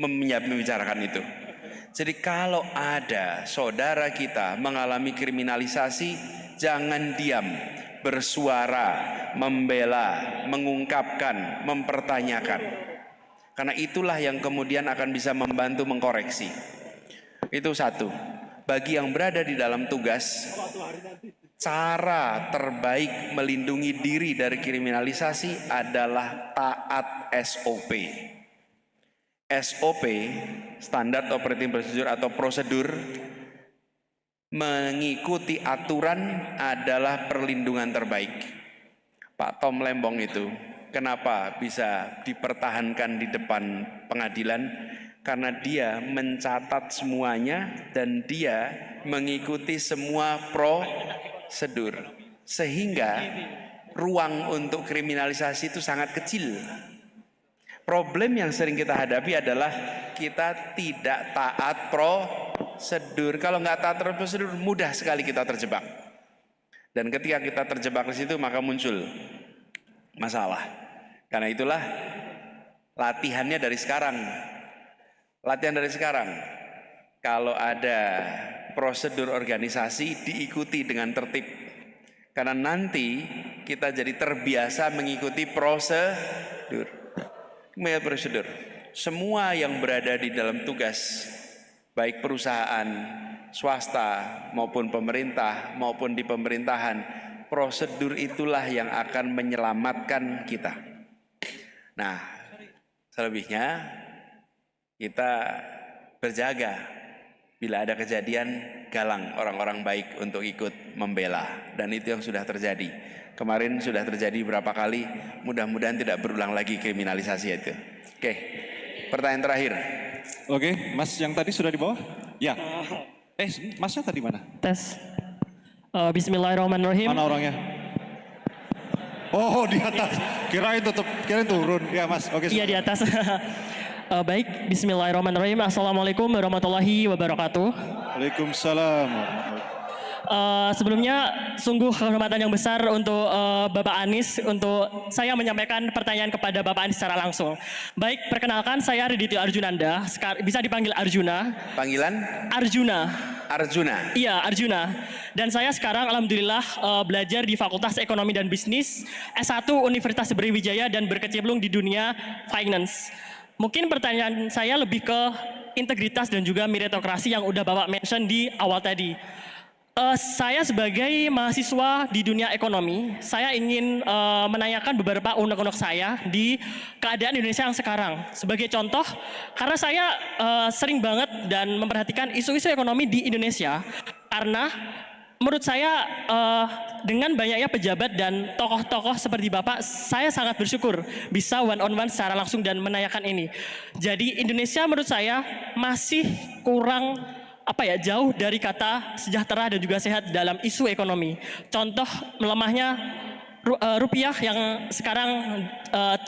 membicarakan itu. Jadi kalau ada saudara kita mengalami kriminalisasi, jangan diam, bersuara, membela, mengungkapkan, mempertanyakan. Karena itulah yang kemudian akan bisa membantu mengkoreksi. Itu satu. Bagi yang berada di dalam tugas, cara terbaik melindungi diri dari kriminalisasi adalah taat SOP. SOP, Standard Operating Procedure atau prosedur, mengikuti aturan adalah perlindungan terbaik. Pak Tom Lembong itu kenapa bisa dipertahankan di depan pengadilan? Karena dia mencatat semuanya dan dia mengikuti semua prosedur. Sehingga ruang untuk kriminalisasi itu sangat kecil. Problem yang sering kita hadapi adalah kita tidak taat prosedur. Kalau nggak taat prosedur, mudah sekali kita terjebak. Dan ketika kita terjebak di situ, maka muncul masalah. Karena itulah latihannya dari sekarang. Latihan dari sekarang. Kalau ada prosedur organisasi, diikuti dengan tertib. Karena nanti kita jadi terbiasa mengikuti prosedur. Semua yang berada di dalam tugas, baik perusahaan, swasta, maupun pemerintah, maupun di pemerintahan, prosedur itulah yang akan menyelamatkan kita. Nah, selebihnya kita berjaga. Bila ada kejadian, galang orang-orang baik untuk ikut membela. Dan itu yang sudah terjadi. Kemarin sudah terjadi berapa kali, mudah-mudahan tidak berulang lagi kriminalisasi itu. Oke, pertanyaan terakhir. Oke, Mas yang tadi sudah di bawah? Ya. Masnya tadi mana? Tes. Bismillahirrahmanirrahim. Mana orangnya? Oh, di atas. Kirain turun. Ya, Mas. Oke. Iya, di atas. Baik, bismillahirrahmanirrahim. Assalamualaikum warahmatullahi wabarakatuh. Waalaikumsalam. Sebelumnya sungguh kehormatan yang besar untuk Bapak Anies untuk saya menyampaikan pertanyaan kepada Bapak Anies secara langsung. Baik, perkenalkan saya Ridityo Arjunanda, bisa dipanggil Arjuna. Panggilan? Arjuna. Arjuna? Iya, Arjuna. Dan saya sekarang alhamdulillah belajar di Fakultas Ekonomi dan Bisnis, S1 Universitas Brawijaya dan berkecimpung di dunia finance. Mungkin pertanyaan saya lebih ke integritas dan juga meritokrasi yang udah Bapak mention di awal tadi. Saya sebagai mahasiswa di dunia ekonomi, saya ingin menanyakan beberapa unek-unek saya di keadaan Indonesia yang sekarang. Sebagai contoh, karena saya sering banget dan memperhatikan isu-isu ekonomi di Indonesia, karena menurut saya dengan banyaknya pejabat dan tokoh-tokoh seperti Bapak, saya sangat bersyukur bisa one-on-one secara langsung dan menanyakan ini. Jadi Indonesia menurut saya masih kurang jauh dari kata sejahtera dan juga sehat dalam isu ekonomi. Contoh melemahnya rupiah yang sekarang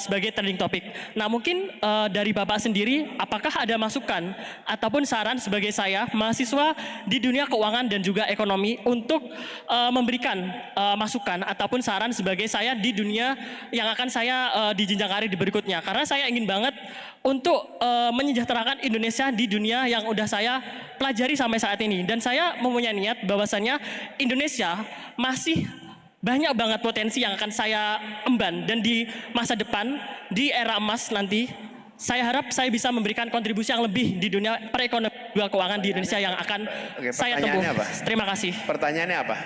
sebagai trending topic. Nah mungkin dari Bapak sendiri, apakah ada masukan ataupun saran sebagai saya, mahasiswa di dunia keuangan dan juga ekonomi untuk memberikan masukan ataupun saran sebagai saya di dunia yang akan saya di jenjang karir di berikutnya. Karena saya ingin banget untuk menyejahterakan Indonesia di dunia yang udah saya pelajari sampai saat ini. Dan saya mempunyai niat bahwasannya Indonesia masih banyak banget potensi yang akan saya emban, dan di masa depan, di era emas nanti, saya harap saya bisa memberikan kontribusi yang lebih di dunia perekonomian dan keuangan di Indonesia yang akan saya tempuh. Apa? Terima kasih. Pertanyaannya apa?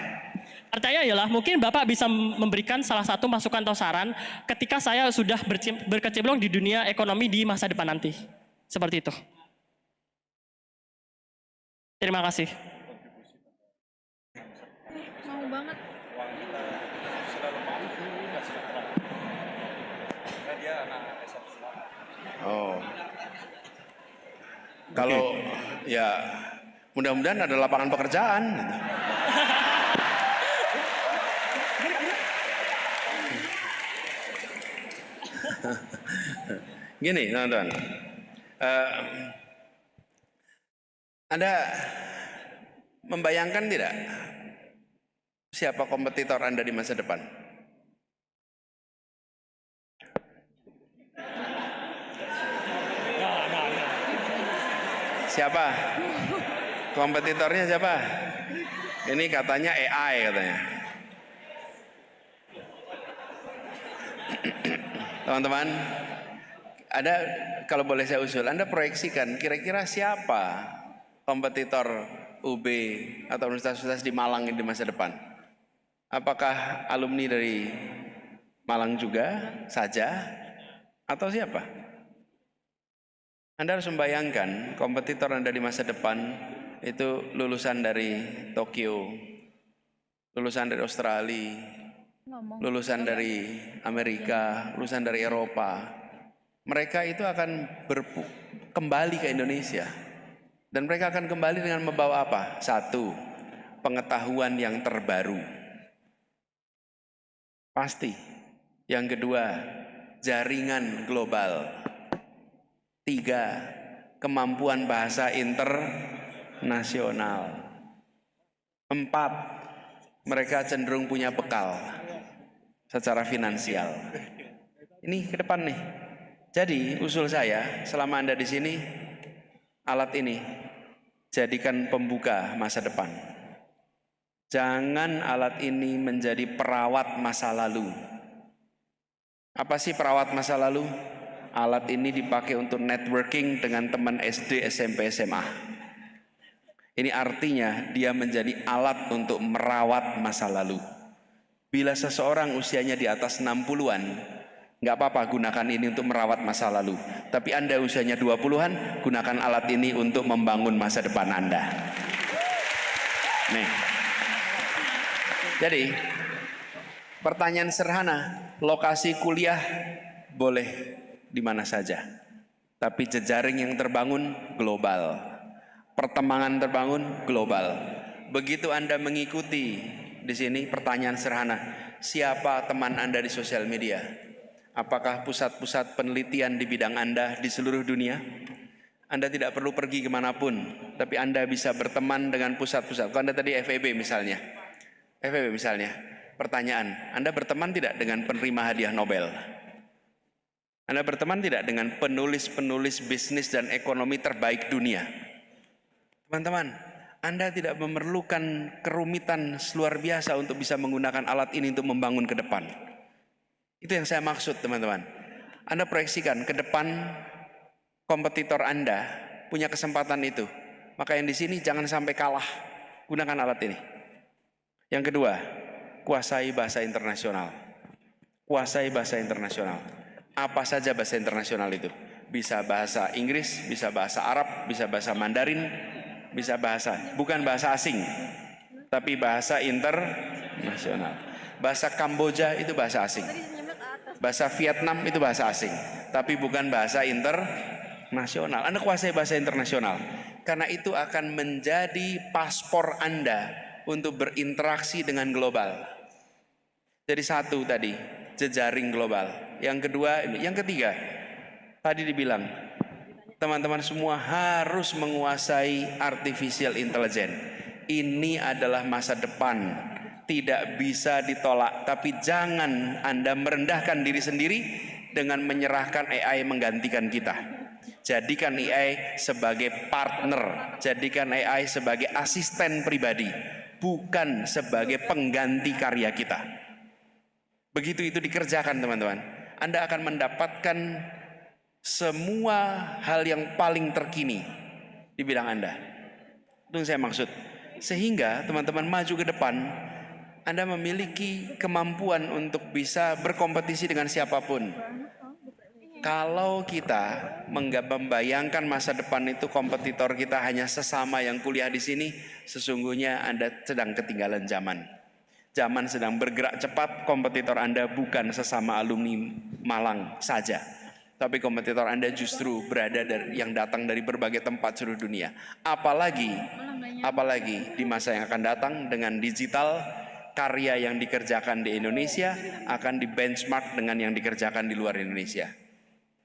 Pertanyaan ialah mungkin Bapak bisa memberikan salah satu masukan atau saran ketika saya sudah berkecimpung di dunia ekonomi di masa depan nanti. Seperti itu. Terima kasih. Mau banget. Oh. Kalau ya mudah-mudahan ada lapangan pekerjaan. Gini teman-teman, Anda membayangkan tidak siapa kompetitor Anda di masa depan? Siapa? Kompetitornya siapa? Ini katanya AI katanya. Teman-teman, ada kalau boleh saya usul, Anda proyeksikan kira-kira siapa kompetitor UB atau universitas-universitas di Malang di masa depan? Apakah alumni dari Malang juga saja atau siapa? Anda harus membayangkan kompetitor Anda di masa depan itu lulusan dari Tokyo, lulusan dari Australia, lulusan dari Amerika, lulusan dari Eropa. Mereka itu akan kembali ke Indonesia. Dan mereka akan kembali dengan membawa apa? Satu, pengetahuan yang terbaru. Pasti. Yang kedua, jaringan global. 3, kemampuan bahasa internasional. 4, mereka cenderung punya bekal secara finansial. Ini ke depan nih. Jadi usul saya, selama Anda di sini, alat ini jadikan pembuka masa depan. Jangan alat ini menjadi perawat masa lalu. Apa sih perawat masa lalu? Alat ini dipakai untuk networking dengan teman SD, SMP, SMA. Ini artinya dia menjadi alat untuk merawat masa lalu. Bila seseorang usianya di atas 60-an, nggak apa-apa gunakan ini untuk merawat masa lalu. Tapi Anda usianya 20-an, gunakan alat ini untuk membangun masa depan Anda. Nih. Jadi, pertanyaan sederhana, lokasi kuliah boleh di mana saja. Tapi jejaring yang terbangun global. Pertemanan terbangun global. Begitu Anda mengikuti di sini, pertanyaan sederhana, siapa teman Anda di sosial media? Apakah pusat-pusat penelitian di bidang Anda di seluruh dunia? Anda tidak perlu pergi kemanapun, tapi Anda bisa berteman dengan pusat-pusat. Kalau Anda tadi FEB misalnya, pertanyaan, Anda berteman tidak dengan penerima hadiah Nobel? Anda berteman tidak dengan penulis-penulis bisnis dan ekonomi terbaik dunia? Teman-teman, Anda tidak memerlukan kerumitan luar biasa untuk bisa menggunakan alat ini untuk membangun ke depan. Itu yang saya maksud, teman-teman. Anda proyeksikan ke depan kompetitor Anda punya kesempatan itu. Maka yang di sini jangan sampai kalah. Gunakan alat ini. Yang kedua, kuasai bahasa internasional. Kuasai bahasa internasional. Apa saja bahasa internasional itu? Bisa bahasa Inggris, bisa bahasa Arab, bisa bahasa Mandarin, bisa bahasa, bukan bahasa asing, tapi bahasa internasional. Bahasa Kamboja itu bahasa asing. Bahasa Vietnam itu bahasa asing, tapi bukan bahasa internasional. Anda kuasai bahasa internasional, karena itu akan menjadi paspor Anda untuk berinteraksi dengan global. Jadi satu tadi, jejaring global. Yang kedua, yang ketiga, tadi dibilang, teman-teman semua harus menguasai artificial intelligence. Ini adalah masa depan. Tidak bisa ditolak, tapi jangan Anda merendahkan diri sendiri dengan menyerahkan AI menggantikan kita. Jadikan AI sebagai partner, jadikan AI sebagai asisten pribadi, bukan sebagai pengganti karya kita. Begitu itu dikerjakan, teman-teman, Anda akan mendapatkan semua hal yang paling terkini di bidang Anda. Itu yang saya maksud. Sehingga teman-teman maju ke depan, Anda memiliki kemampuan untuk bisa berkompetisi dengan siapapun. Kalau kita membayangkan masa depan itu kompetitor kita hanya sesama yang kuliah di sini, sesungguhnya Anda sedang ketinggalan zaman. Zaman sedang bergerak cepat, kompetitor Anda bukan sesama alumni Malang saja, tapi kompetitor Anda justru berada yang datang dari berbagai tempat seluruh dunia. Apalagi di masa yang akan datang dengan digital, karya yang dikerjakan di Indonesia akan di-benchmark dengan yang dikerjakan di luar Indonesia.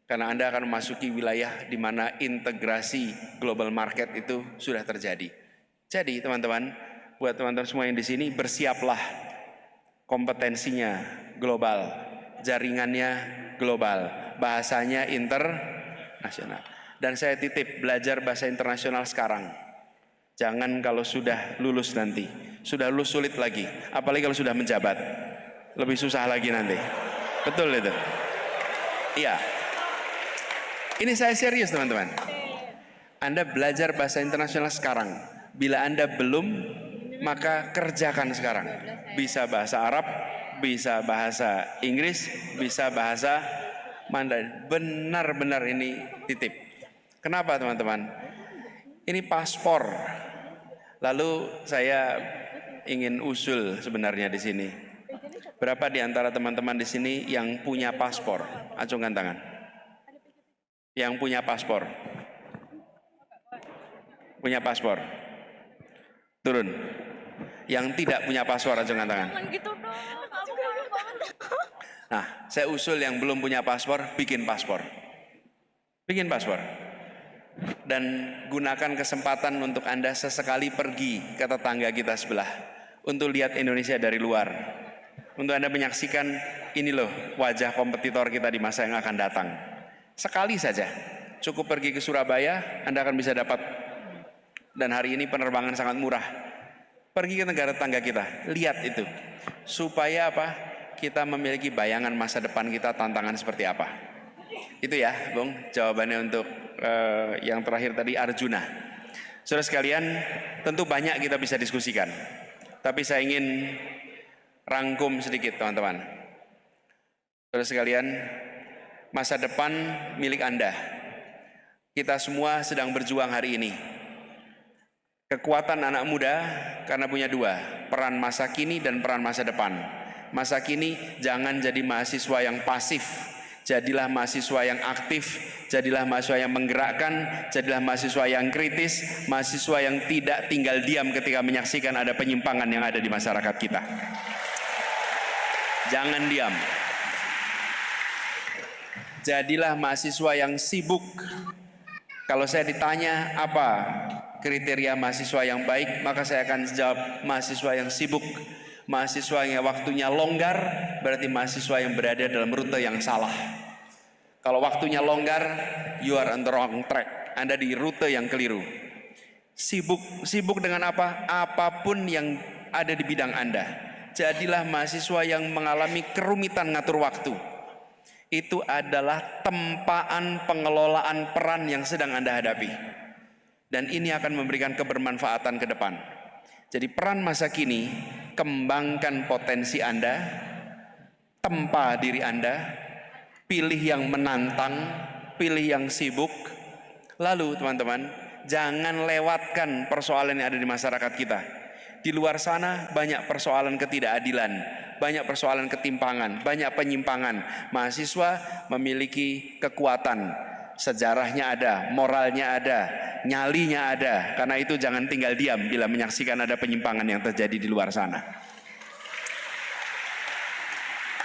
Karena Anda akan memasuki wilayah di mana integrasi global market itu sudah terjadi. Jadi teman-teman, buat teman-teman semua yang di sini, bersiaplah, kompetensinya global, jaringannya global, bahasanya internasional. Dan saya titip, belajar bahasa internasional sekarang. Jangan kalau sudah lulus nanti. Sudah lulus sulit lagi, apalagi kalau sudah menjabat, lebih susah lagi nanti. Betul itu? Iya. Ini saya serius, teman-teman. Anda belajar bahasa internasional sekarang. Bila Anda belum, maka kerjakan sekarang. Bisa bahasa Arab, bisa bahasa Inggris, bisa bahasa Mandarin. Benar-benar ini titip. Kenapa, teman-teman? Ini paspor. Lalu saya ingin usul sebenarnya di sini. Berapa di antara teman-teman di sini yang punya paspor? Acungkan tangan. Yang punya paspor. Punya paspor. Turun. Yang tidak punya paspor, acungkan tangan. Nah, saya usul yang belum punya paspor, bikin paspor. Bikin paspor. Dan gunakan kesempatan untuk Anda sesekali pergi ke tetangga kita sebelah untuk lihat Indonesia dari luar, untuk Anda menyaksikan ini loh wajah kompetitor kita di masa yang akan datang. Sekali saja, cukup pergi ke Surabaya, Anda akan bisa dapat, dan hari ini penerbangan sangat murah. Pergi ke negara tetangga kita, lihat itu, supaya apa? Kita memiliki bayangan masa depan kita, tantangan seperti apa. Itu ya, Bung, jawabannya untuk yang terakhir tadi, Arjuna. Saudara sekalian, tentu banyak kita bisa diskusikan, tapi saya ingin rangkum sedikit, teman-teman. Saudara sekalian, masa depan milik Anda. Kita semua sedang berjuang hari ini. Kekuatan anak muda karena punya dua, peran masa kini dan peran masa depan. Masa kini jangan jadi mahasiswa yang pasif, jadilah mahasiswa yang aktif, jadilah mahasiswa yang menggerakkan, jadilah mahasiswa yang kritis, mahasiswa yang tidak tinggal diam ketika menyaksikan ada penyimpangan yang ada di masyarakat kita. Jangan diam. Jadilah mahasiswa yang sibuk Kalau saya ditanya apa kriteria mahasiswa yang baik, maka saya akan jawab mahasiswa yang sibuk. Mahasiswa yang waktunya longgar berarti mahasiswa yang berada dalam rute yang salah. Kalau waktunya longgar, you are on the wrong track. Anda di rute yang keliru. Sibuk dengan apa? Apapun yang ada di bidang Anda. Jadilah mahasiswa yang mengalami kerumitan ngatur waktu. Itu adalah tempaan pengelolaan peran yang sedang Anda hadapi. Dan ini akan memberikan kebermanfaatan ke depan. Jadi peran masa kini, kembangkan potensi Anda, tempa diri Anda, pilih yang menantang, pilih yang sibuk. Lalu teman-teman, jangan lewatkan persoalan yang ada di masyarakat kita. Di luar sana banyak persoalan ketidakadilan, banyak persoalan ketimpangan, banyak penyimpangan. Mahasiswa memiliki kekuatan, sejarahnya ada, moralnya ada, nyalinya ada. Karena itu jangan tinggal diam bila menyaksikan ada penyimpangan yang terjadi di luar sana.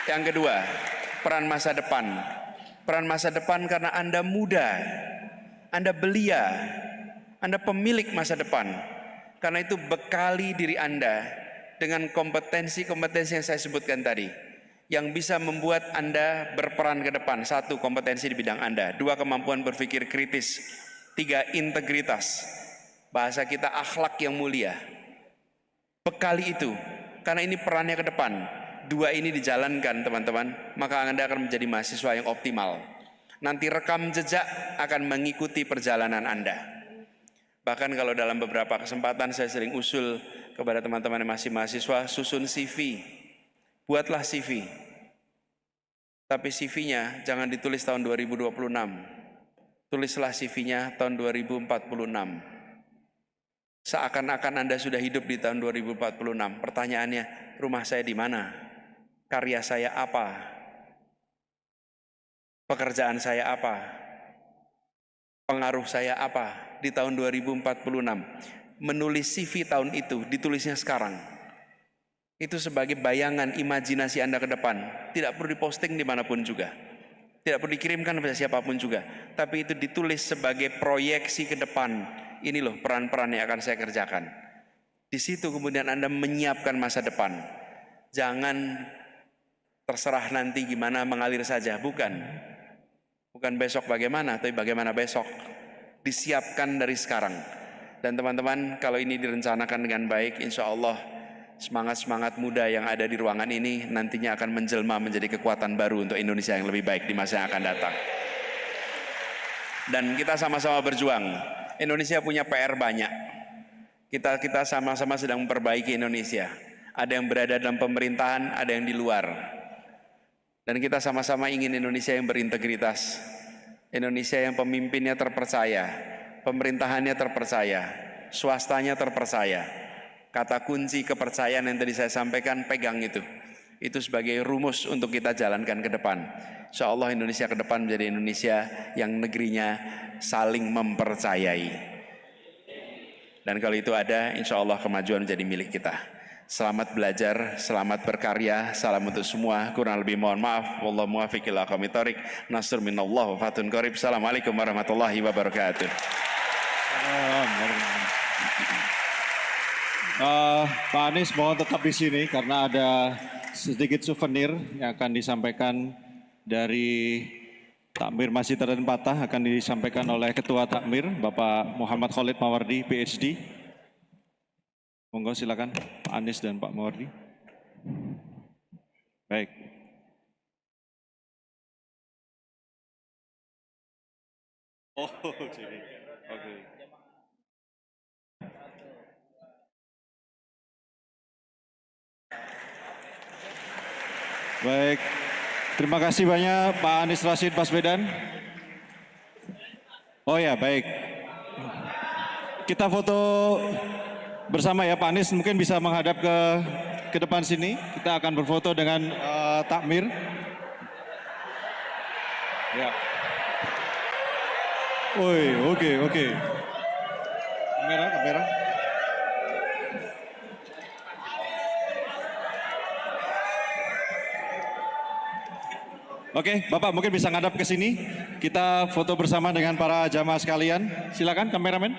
Yang kedua, peran masa depan. Peran masa depan karena Anda muda, Anda belia, Anda pemilik masa depan. Karena itu bekali diri Anda dengan kompetensi-kompetensi yang saya sebutkan tadi, yang bisa membuat Anda berperan ke depan. 1, kompetensi di bidang Anda. 2, kemampuan berpikir kritis. 3, integritas. Bahasa kita akhlak yang mulia. Bekali itu, karena ini perannya ke depan. 2 ini dijalankan teman-teman, maka Anda akan menjadi mahasiswa yang optimal. Nanti rekam jejak akan mengikuti perjalanan Anda. Bahkan kalau dalam beberapa kesempatan saya sering usul kepada teman-teman yang masih mahasiswa, susun CV. Buatlah CV. Tapi CV-nya jangan ditulis tahun 2026. Tulislah CV-nya tahun 2046. Seakan-akan Anda sudah hidup di tahun 2046. Pertanyaannya, rumah saya di mana? Karya saya apa? Pekerjaan saya apa? Pengaruh saya apa? Di tahun 2046. Menulis CV tahun itu, ditulisnya sekarang. Itu sebagai bayangan imajinasi Anda ke depan. Tidak perlu diposting dimanapun juga. Tidak perlu dikirimkan kepada siapapun juga. Tapi itu ditulis sebagai proyeksi ke depan. Ini loh peran-peran yang akan saya kerjakan. Di situ kemudian Anda menyiapkan masa depan. Jangan terserah nanti gimana mengalir saja. Bukan besok bagaimana, tapi bagaimana besok. Disiapkan dari sekarang. Dan teman-teman, kalau ini direncanakan dengan baik, insya Allah semangat-semangat muda yang ada di ruangan ini nantinya akan menjelma menjadi kekuatan baru untuk Indonesia yang lebih baik di masa yang akan datang. Dan kita sama-sama berjuang. Indonesia punya PR banyak. Kita sama-sama sedang memperbaiki Indonesia. Ada yang berada dalam pemerintahan, ada yang di luar. Dan kita sama-sama ingin Indonesia yang berintegritas. Indonesia yang pemimpinnya terpercaya, pemerintahannya terpercaya, swastanya terpercaya. Kata kunci kepercayaan yang tadi saya sampaikan, pegang itu. Itu sebagai rumus untuk kita jalankan ke depan. Insya Allah Indonesia ke depan menjadi Indonesia yang negerinya saling mempercayai. Dan kalau itu ada, insya Allah kemajuan menjadi milik kita. Selamat belajar, selamat berkarya, salam untuk semua. Kurang lebih mohon maaf. Wallahu muwaffiq ila aqwamit thoriq. Nasr minallah wa fatun qarib. Assalamualaikum warahmatullahi wabarakatuh. Pak Anies mohon tetap di sini karena ada sedikit souvenir yang akan disampaikan dari Takmir Masjid Raden Patah, akan disampaikan oleh Ketua Takmir Bapak Muhammad Khalid Mawardi, PhD. Monggo silakan Pak Anies dan Pak Mawardi. Baik. Oh, jadi. Oke. Baik. Terima kasih banyak Pak Anies Rashid Baswedan. Oh ya, baik. Kita foto bersama ya, Pak Anies mungkin bisa menghadap ke depan sini. Kita akan berfoto dengan Takmir. Ya. Woi, oke. Kamera. Oke, Bapak mungkin bisa ngadap ke sini. Kita foto bersama dengan para jamaah sekalian. Silakan kameramen.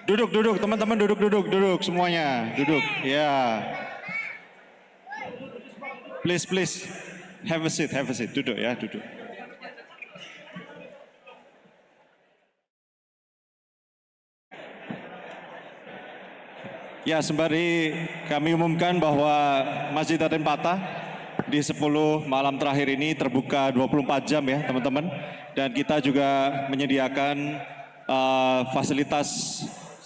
Duduk, teman-teman duduk semuanya. Duduk, ya. Please. Have a seat. Duduk ya, duduk. Ya, sembari kami umumkan bahwa Masjid Raden Patah di 10 malam terakhir ini terbuka 24 jam ya teman-teman. Dan kita juga menyediakan fasilitas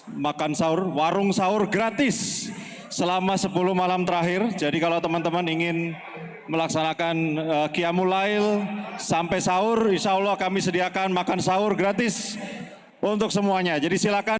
makan sahur, warung sahur gratis selama 10 malam terakhir. Jadi kalau teman-teman ingin melaksanakan Qiyamul Lail sampai sahur, insya Allah kami sediakan makan sahur gratis untuk semuanya. Jadi silakan.